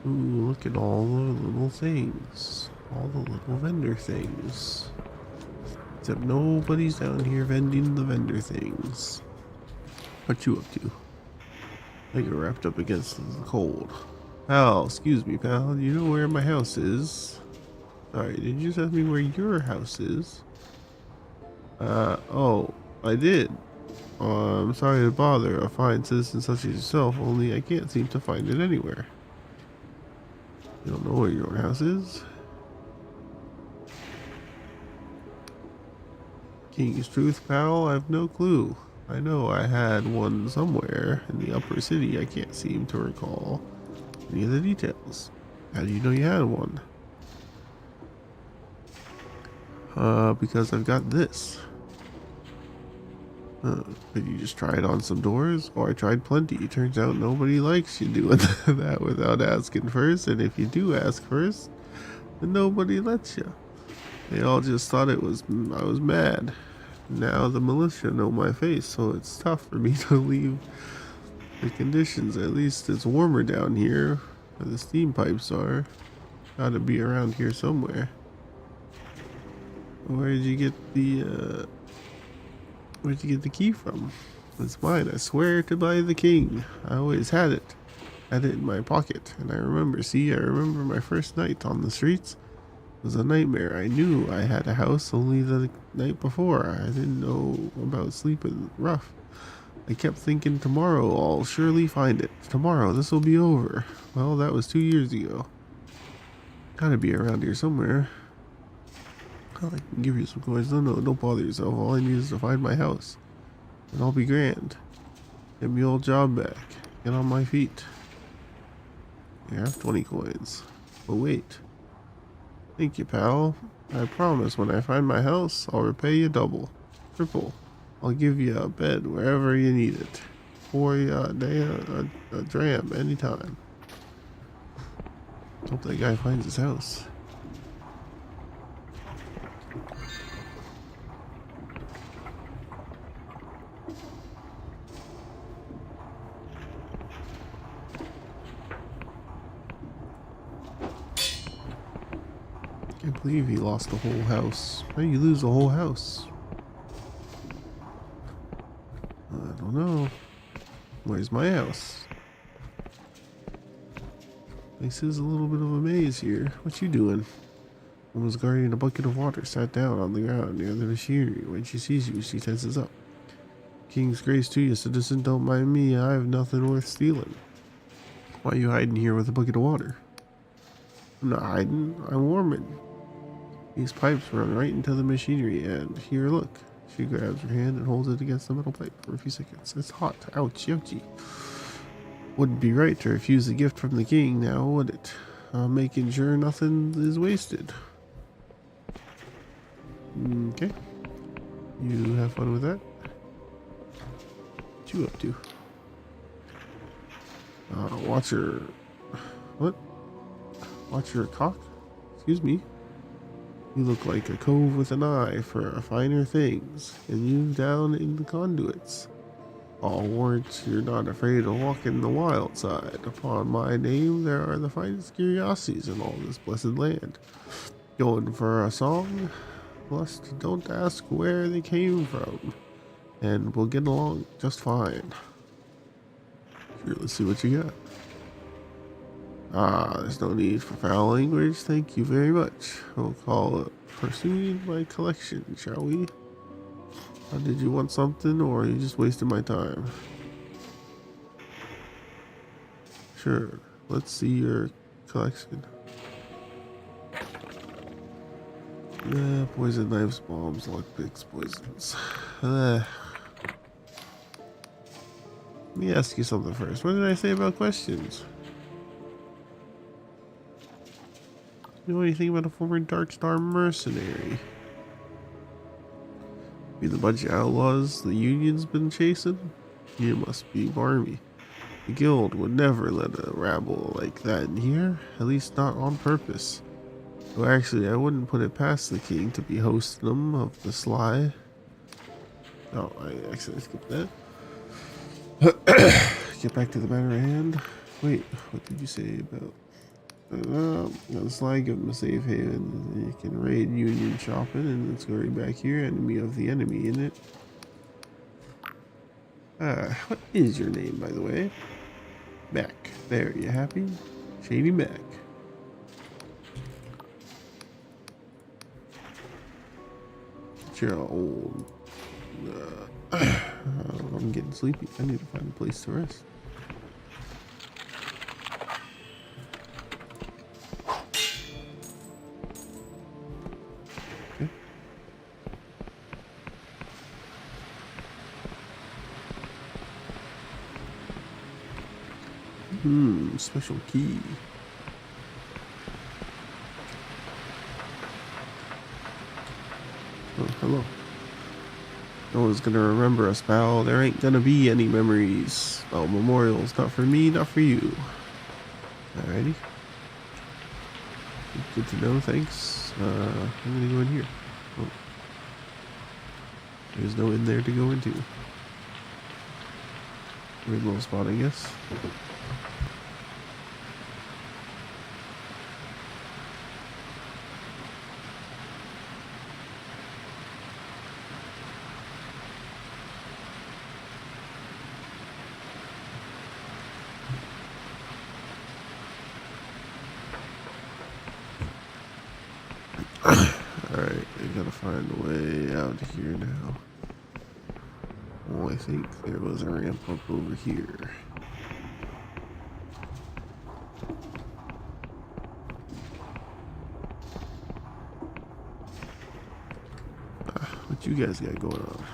Ooh, look at all the little things. All the little vendor things. Except nobody's down here vending the vendor things. What you up to? I get wrapped up against the cold. Pal, excuse me, pal. Do you know where my house is? Sorry, did you just ask me where your house is? Oh, I did. I'm sorry to bother a fine citizen such as yourself, only I can't seem to find it anywhere. You don't know where your own house is? King's truth, pal, I have no clue. I know I had one somewhere in the upper city. I can't seem to recall any of the details. How do you know you had one? Because I've got this. Could you just try it on some doors? Oh, I tried plenty. Turns out nobody likes you doing that without asking first. And if you do ask first, then nobody lets you. They all just thought I was mad. Now the militia know my face, so it's tough for me to leave the conditions. At least it's warmer down here where the steam pipes are. Gotta be around here somewhere. Where'd you get the key from? It's mine. I swear to by the king. I always had it. Had it in my pocket. And I remember my first night on the streets. It was a nightmare. I knew I had a house only the night before. I didn't know about sleeping rough. I kept thinking tomorrow I'll surely find it. Tomorrow this will be over. Well, that was 2 years ago. Gotta be around here somewhere. Well, I can give you some coins. No, don't bother yourself. All I need is to find my house. And I'll be grand. Get me old job back. Get on my feet. Here, I have 20 coins. But wait. Thank you, pal. I promise when I find my house, I'll repay you double. Triple. I'll give you a bed wherever you need it. For you a day, a dram, anytime. Hope that guy finds his house. Can't believe he lost the whole house. How do you lose the whole house? I don't know. Where's my house? This is a little bit of a maze here. What you doing? Woman's guarding a bucket of water, sat down on the ground near the machinery. When she sees you, she tenses up. King's grace to you, citizen. Don't mind me. I have nothing worth stealing. Why are you hiding here with a bucket of water? I'm not hiding. I'm warming. These pipes run right into the machinery, and here, look. She grabs her hand and holds it against the metal pipe for a few seconds. It's hot. Ouch, ouchie. Wouldn't be right to refuse a gift from the king now, would it? I'm making sure nothing is wasted. Okay. You have fun with that. What you up to? Watch your... What? Watch your cock? Excuse me. You look like a cove with an eye for finer things, and you down in the conduits. All warrant you're not afraid of walking the wild side. Upon my name, there are the finest curiosities in all this blessed land. Going for a song? Lust, don't ask where they came from, and we'll get along just fine. Here, let's see what you got. There's no need for foul language. Thank you very much. We'll call it pursuing my collection, shall we? Did you want something, or are you just wasting my time? Sure. Let's see your collection. Yeah, poison knives, bombs, lockpicks, poisons. Let me ask you something first. What did I say about questions? You know anything about a former Dark Star mercenary? Be the bunch of outlaws the Union's been chasing? You must be barmy. The Guild would never let a rabble like that in here, at least not on purpose. Well, actually, I wouldn't put it past the king to be hosting them of the sly. Oh, I actually skipped that. Get back to the matter at hand. Wait, what did you say about... the sly give them a safe haven. You can raid Union shopping and let's go right back here. Enemy of the enemy, in it? What is your name, by the way? Mac. There, you happy? Shady Mac. You're old. I'm getting sleepy. I need to find a place to rest. Okay. Special key. Oh, hello. No one's gonna remember us, pal. There ain't gonna be any memories. Oh, memorials. Not for me, not for you. Alrighty. Good to know, thanks. I'm gonna go in here. Oh. There's no in there to go into. Weird little spot, I guess. Alright, I gotta find a way out of here now. Oh, I think there was a ramp up over here. What you guys got going on?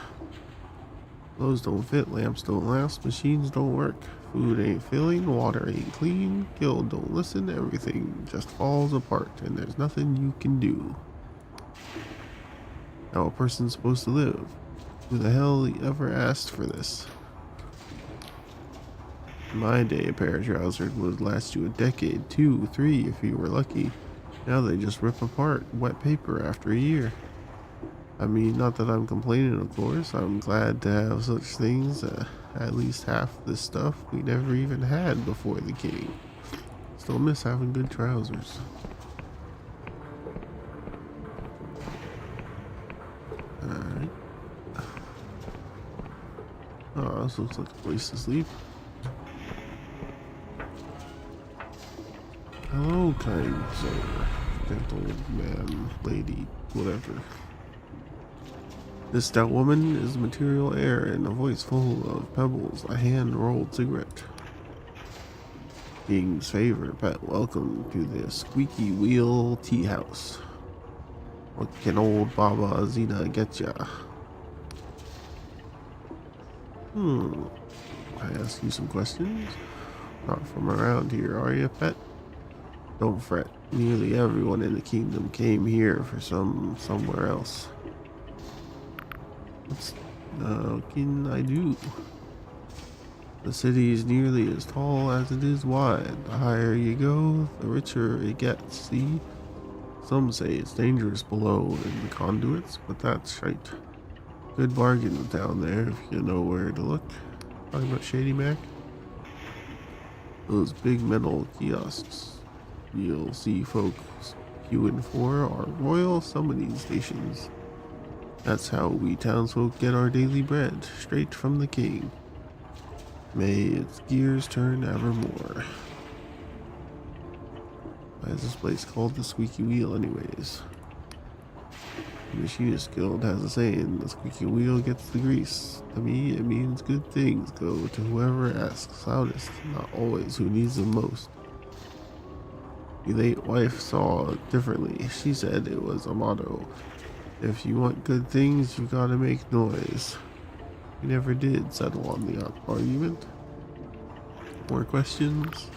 Clothes don't fit, lamps don't last, machines don't work. Food ain't filling, water ain't clean, guild don't listen, everything just falls apart, and there's nothing you can do. How a person's supposed to live? Who the hell ever asked for this? In my day, a pair of trousers would last you a decade, 2, 3 if you were lucky. Now they just rip apart, wet paper after a year. I mean, not that I'm complaining, of course. I'm glad to have such things. At least half this stuff we never even had before the king. Still miss having good trousers. Alright. Oh, this looks like a place to sleep. Hello, kind sir. Gentle man, lady, whatever. This stout woman is material air and a voice full of pebbles, a hand-rolled cigarette. King's favorite pet, welcome to the Squeaky Wheel Tea House. What can old Baba Zena get ya? I ask you some questions? Not from around here, are you, pet? Don't fret. Nearly everyone in the kingdom came here for somewhere else. What can I do? The city is nearly as tall as it is wide. The higher you go, the richer it gets, see? Some say it's dangerous below in the conduits, but that's right. Good bargains down there if you know where to look. Talking about Shady Mac? Those big metal kiosks you'll see folks queuing for are royal summoning stations. That's how we townsfolk get our daily bread, straight from the king. May its gears turn evermore. Why is this place called the Squeaky Wheel anyways? The Machinist Guild has a saying, the squeaky wheel gets the grease. To me, it means good things go to whoever asks loudest, not always who needs them most. Your late wife saw it differently. She said it was a motto. If you want good things, you gotta make noise. We never did settle on the argument. More questions?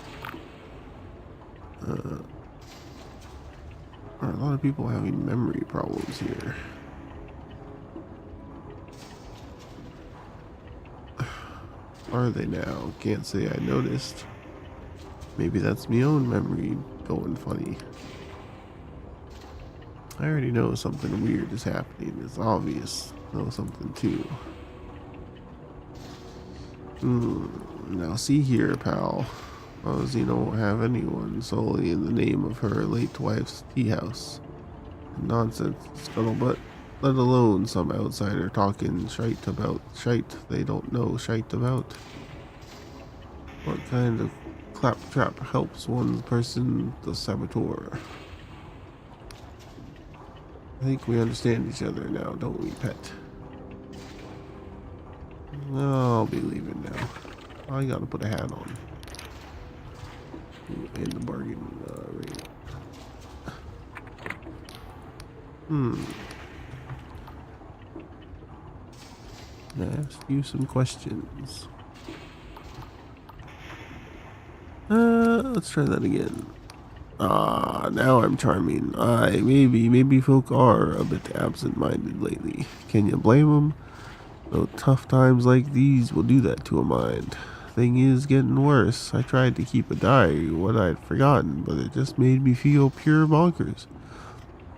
Are a lot of people having memory problems here? are they now? Can't say I noticed. Maybe that's me own memory going funny. I already know something weird is happening. It's obvious. Know something too. Now see here, pal. Rosie don't have anyone solely in the name of her late wife's tea house. Nonsense, scuttlebutt. Let alone some outsider talking shite about shite they don't know shite about. What kind of claptrap helps one person, the saboteur? I think we understand each other now, don't we, pet? I'll be leaving now. I gotta put a hat on. And the bargain rate. Ask you some questions. Let's try that again. Now I'm charming. Maybe folk are a bit absent-minded lately. Can you blame them? Though tough times like these will do that to a mind. Thing is getting worse. I tried to keep a diary, what I'd forgotten, but it just made me feel pure bonkers.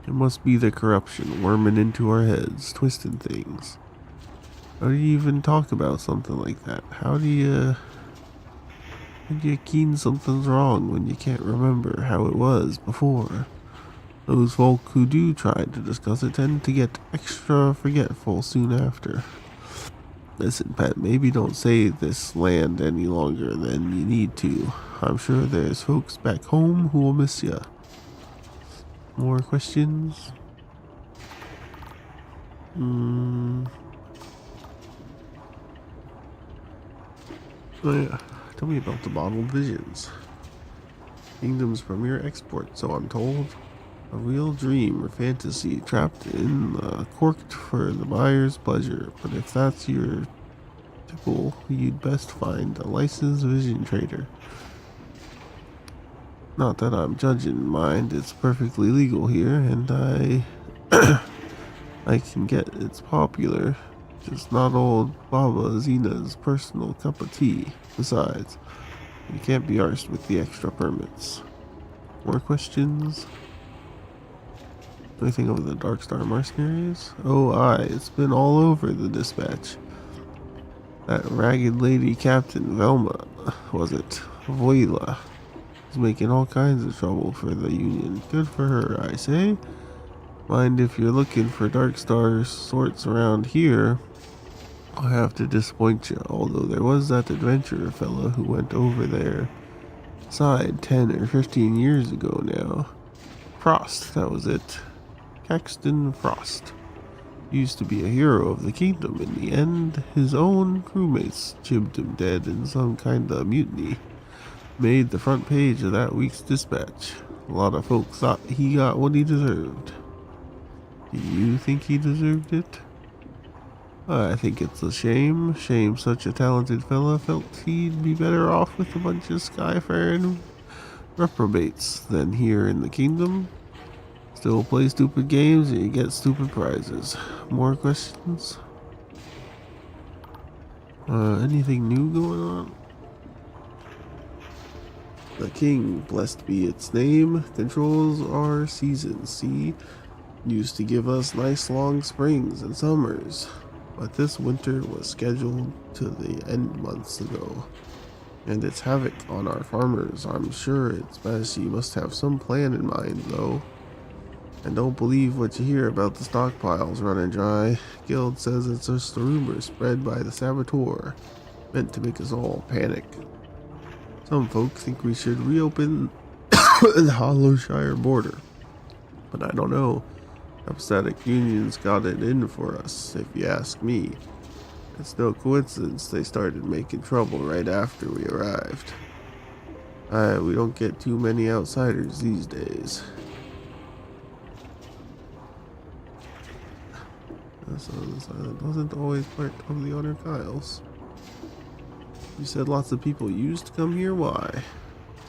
It must be the corruption worming into our heads, twisting things. How do you even talk about something like that? How do you keen something's wrong when you can't remember how it was before? Those folk who do try to discuss it tend to get extra forgetful soon after. Listen, pet, maybe don't say this land any longer than you need to. I'm sure there's folks back home who will miss you. More questions? Oh yeah. Tell me about the bottled visions. Kingdom's premier export, so I'm told. A real dream or fantasy trapped in corked for the buyer's pleasure. But if that's your tickle, you'd best find a licensed vision trader. Not that I'm judging, mind. It's perfectly legal here, and I can get it's popular. Just not old Baba Zena's personal cup of tea. Besides, you can't be arsed with the extra permits. More questions? Anything over the Dark Star mercenaries? Oh, aye, it's been all over the dispatch. That ragged lady Captain Velma, was it? Voila. Is making all kinds of trouble for the Union. Good for her, I say. Mind if you're looking for Dark Star sorts around here, I'll have to disappoint you, although there was that adventurer fella who went over there side 10 or 15 years ago now. Frost, that was it. Caxton Frost. Used to be a hero of the kingdom. In the end, his own crewmates chibbed him dead in some kind of mutiny. Made the front page of that week's dispatch. A lot of folks thought he got what he deserved. Do you think he deserved it? I think it's a shame. Shame such a talented fella felt he'd be better off with a bunch of skyfaring reprobates than here in the kingdom. Still play stupid games and you get stupid prizes. More questions? Anything new going on? The king, blessed be its name, controls our seasons, see? Used to give us nice long springs and summers, but this winter was scheduled to the end months ago. And it's havoc on our farmers. I'm sure its majesty must have some plan in mind, though. And don't believe what you hear about the stockpiles running dry. Guild says it's just a rumor spread by the saboteur, meant to make us all panic. Some folk think we should reopen the Hollowshire border, but I don't know. Upstatic Union's got it in for us, if you ask me. It's no coincidence they started making trouble right after we arrived. We don't get too many outsiders these days. So this island wasn't always part of the Honor Isles. You said lots of people used to come here? Why?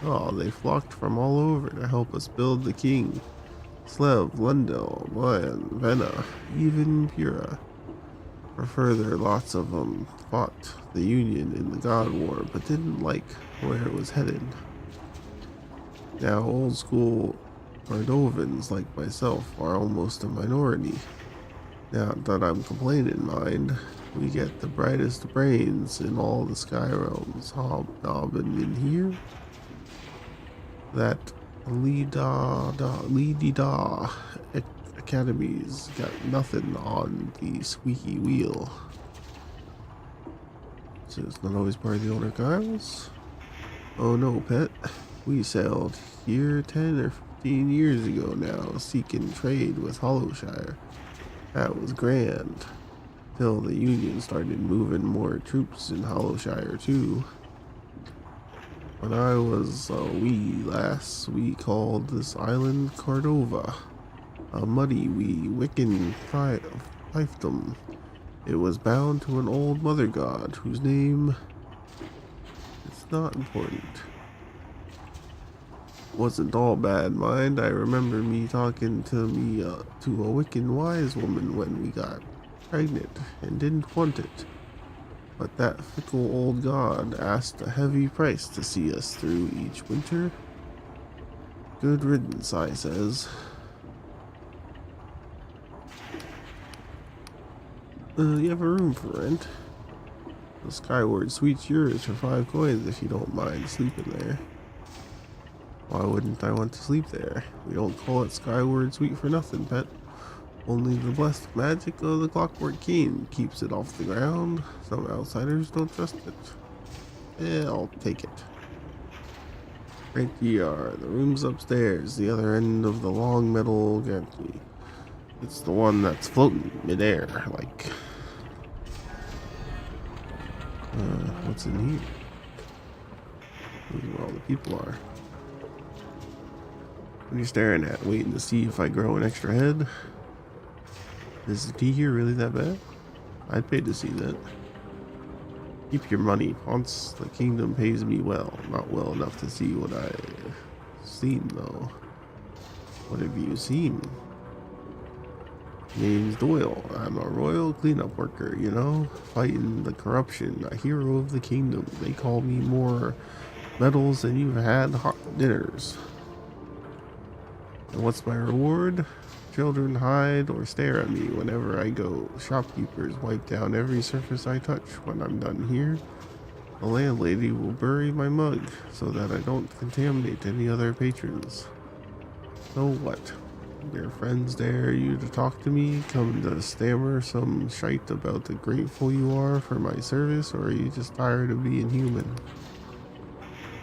Oh, they flocked from all over to help us build the king. Slev, Lundell, Mayan, Vena, even Pura. For further, lots of them fought the Union in the God War, but didn't like where it was headed. Now, old school Cordovans like myself are almost a minority. Now that I'm complaining, mind, we get the brightest brains in all the sky realms hobnobbing in here. That Lee-da academies got nothing on the squeaky wheel. So it's not always part of the older guys. Oh no, pet. We sailed here 10 or 15 years ago now, seeking trade with Hollowshire. That was grand. Till the Union started moving more troops in Hollowshire too. When I was a wee lass, we called this island Cordova. A muddy wee Wiccan fiefdom. It was bound to an old mother god whose name... It's not important. Wasn't all bad, mind. I remember me talking to a Wiccan wise woman when we got pregnant and didn't want it. But that fickle old god asked a heavy price to see us through each winter. Good riddance, I says. You have a room for rent. The Skyward Suite's yours for 5 coins if you don't mind sleeping there. Why wouldn't I want to sleep there? We don't call it Skyward Suite for nothing, pet. Only the blessed magic of the Clockwork King keeps it off the ground. Some outsiders don't trust it. Yeah, I'll take it. Right ye are. The room's upstairs, the other end of the long metal gantry. It's the one that's floating midair, like... what's in here? This is where all the people are. What are you staring at? Waiting to see if I grow an extra head? Is the tea here really that bad? I'd pay to see that. Keep your money. Once the kingdom pays me well. Not well enough to see what I've seen, though. What have you seen? Name's Doyle. I'm a royal cleanup worker, you know? Fighting the corruption. A hero of the kingdom. They call me more medals than you've had hot dinners. And what's my reward? Children hide or stare at me whenever I go. Shopkeepers wipe down every surface I touch. When I'm done here, the landlady will bury my mug so that I don't contaminate any other patrons. So what? Your friends dare you to talk to me? Come to stammer some shite about how grateful you are for my service, or are you just tired of being human?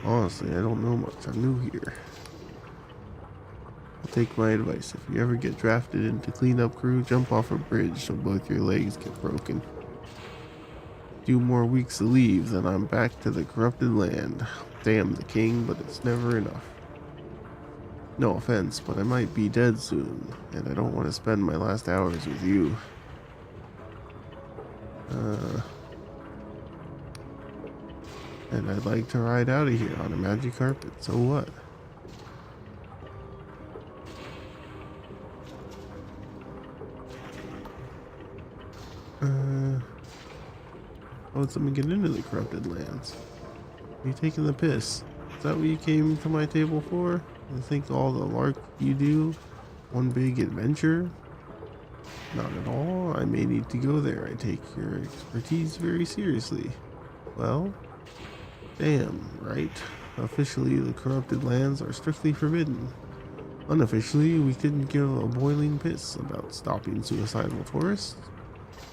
Honestly, I don't know much. I'm new here. Take my advice. If you ever get drafted into cleanup crew, jump off a bridge so both your legs get broken. 2 more weeks of leave, then I'm back to the corrupted land. Damn the king, but it's never enough. No offense, but I might be dead soon, and I don't want to spend my last hours with you. And I'd like to ride out of here on a magic carpet, so what? Let someone get into the corrupted lands. Are you taking the piss? Is that what you came to my table for? You think all the lark you do, one big adventure? Not at all. I may need to go there. I take your expertise very seriously. Well, damn, right? Officially, the corrupted lands are strictly forbidden. Unofficially, we couldn't give a boiling piss about stopping suicidal tourists.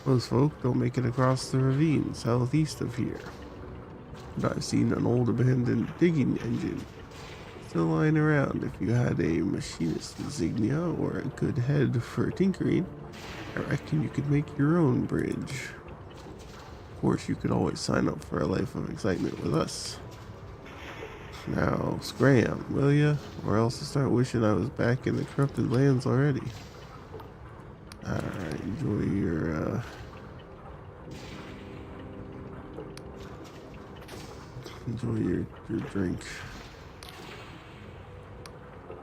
Most folk don't make it across the ravine southeast of here. But I've seen an old abandoned digging engine still lying around. If you had a machinist insignia or a good head for tinkering, I reckon you could make your own bridge. Of course, you could always sign up for a life of excitement with us. Now, scram, will ya? Or else I'll start wishing I was back in the corrupted lands already. Alright, enjoy your, drink.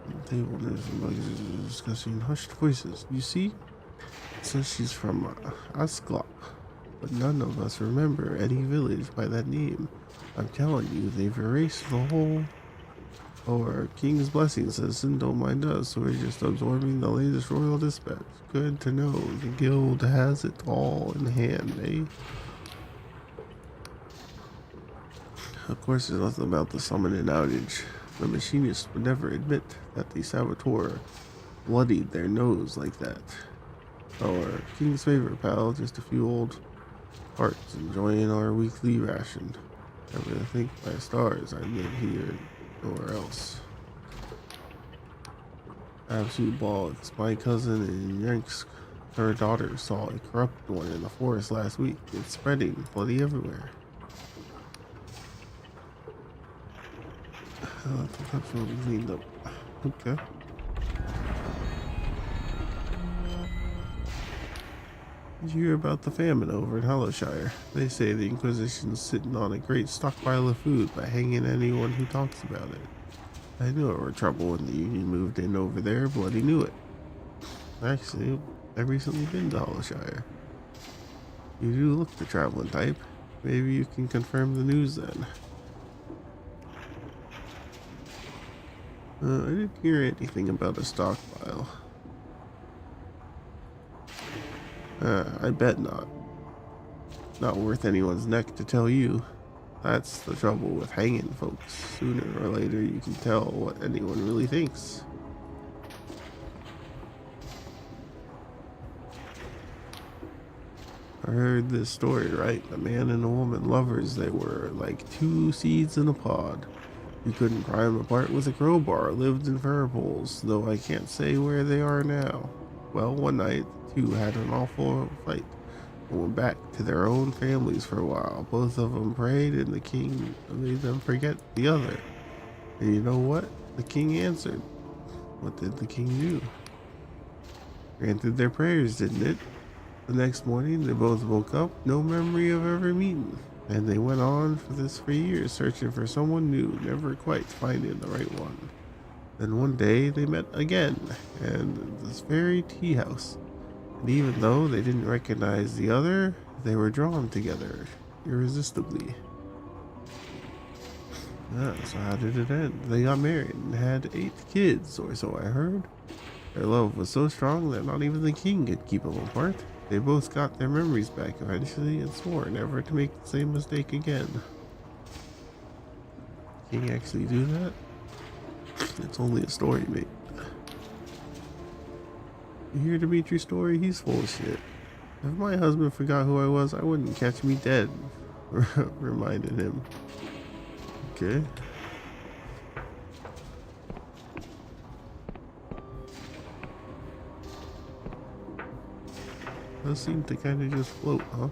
On the table, there's some bugs discussing hushed voices. You see? It says she's from Asclop. but none of us remember any village by that name. I'm telling you, they've erased the whole. Oh, our king's blessing, citizen. Don't mind us. We're just absorbing the latest royal dispatch. Good to know. The guild has it all in hand, eh? Of course, there's nothing about the summon and outage. The machinists would never admit that the saboteur bloodied their nose like that. Our king's favorite pal, just a few old hearts enjoying our weekly ration. Never to think by stars I'd live here or else. Absolute bollocks. My cousin in Yanks, her daughter saw a corrupt one in the forest last week. It's spreading bloody everywhere. The cups will be cleaned up. Okay. Did you hear about the famine over in Hollowshire? They say the Inquisition's sitting on a great stockpile of food by hanging anyone who talks about it. I knew it were trouble when the Union moved in over there, bloody knew it. Actually, I've recently been to Hollowshire. You do look the traveling type. Maybe you can confirm the news then. I didn't hear anything about a stockpile. I bet not. Not worth anyone's neck to tell you. That's the trouble with hanging folks. Sooner or later you can tell what anyone really thinks. I heard this story, right? A man and a woman, lovers they were, like two seeds in a pod. You couldn't pry them apart with a crowbar, lived in fir poles, though I can't say where they are now. Well, one night, the two had an awful fight and went back to their own families for a while. Both of them prayed, and the king made them forget the other. And you know what? The king answered. What did the king do? Granted their prayers, didn't it? The next morning, they both woke up, no memory of ever meeting. And they went on for this for years, searching for someone new, never quite finding the right one. Then one day they met again, and in this very tea house. And even though they didn't recognize the other, they were drawn together, irresistibly. Yeah, so how did it end? They got married and had 8 kids, or so I heard. Their love was so strong that not even the king could keep them apart. They both got their memories back eventually and swore never to make the same mistake again. Can you actually do that? It's only a story, mate. You hear Dimitri's story? He's full of shit. If my husband forgot who I was, I wouldn't catch me dead. Reminded him. Okay. Those seem to kind of just float, huh?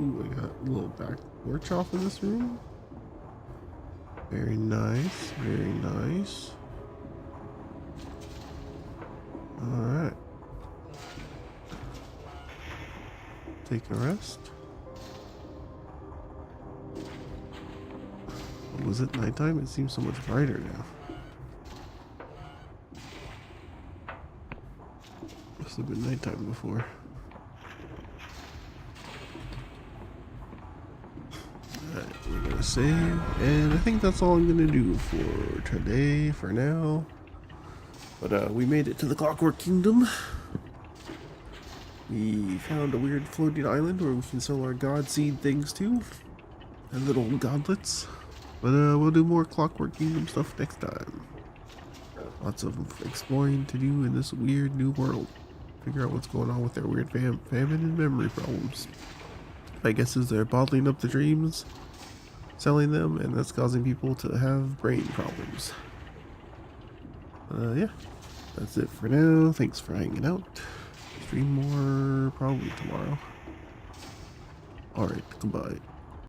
Ooh, I got a little back porch off in this room. Very nice, very nice. Alright. Take a rest. Was it nighttime? It seems so much brighter now. Must have been nighttime before. Alright, we're gonna save, and I think that's all I'm gonna do for today, for now. But we made it to the Clockwork Kingdom. We found a weird floating island where we can sell our god seed things to, and little godlets. But we'll do more Clockwork Kingdom stuff next time. Lots of exploring to do in this weird new world. Figure out what's going on with their weird famine and memory problems. My guess is they're bottling up the dreams, selling them, and that's causing people to have brain problems. Yeah, that's it for now. Thanks for hanging out. Stream more probably tomorrow. Alright, goodbye.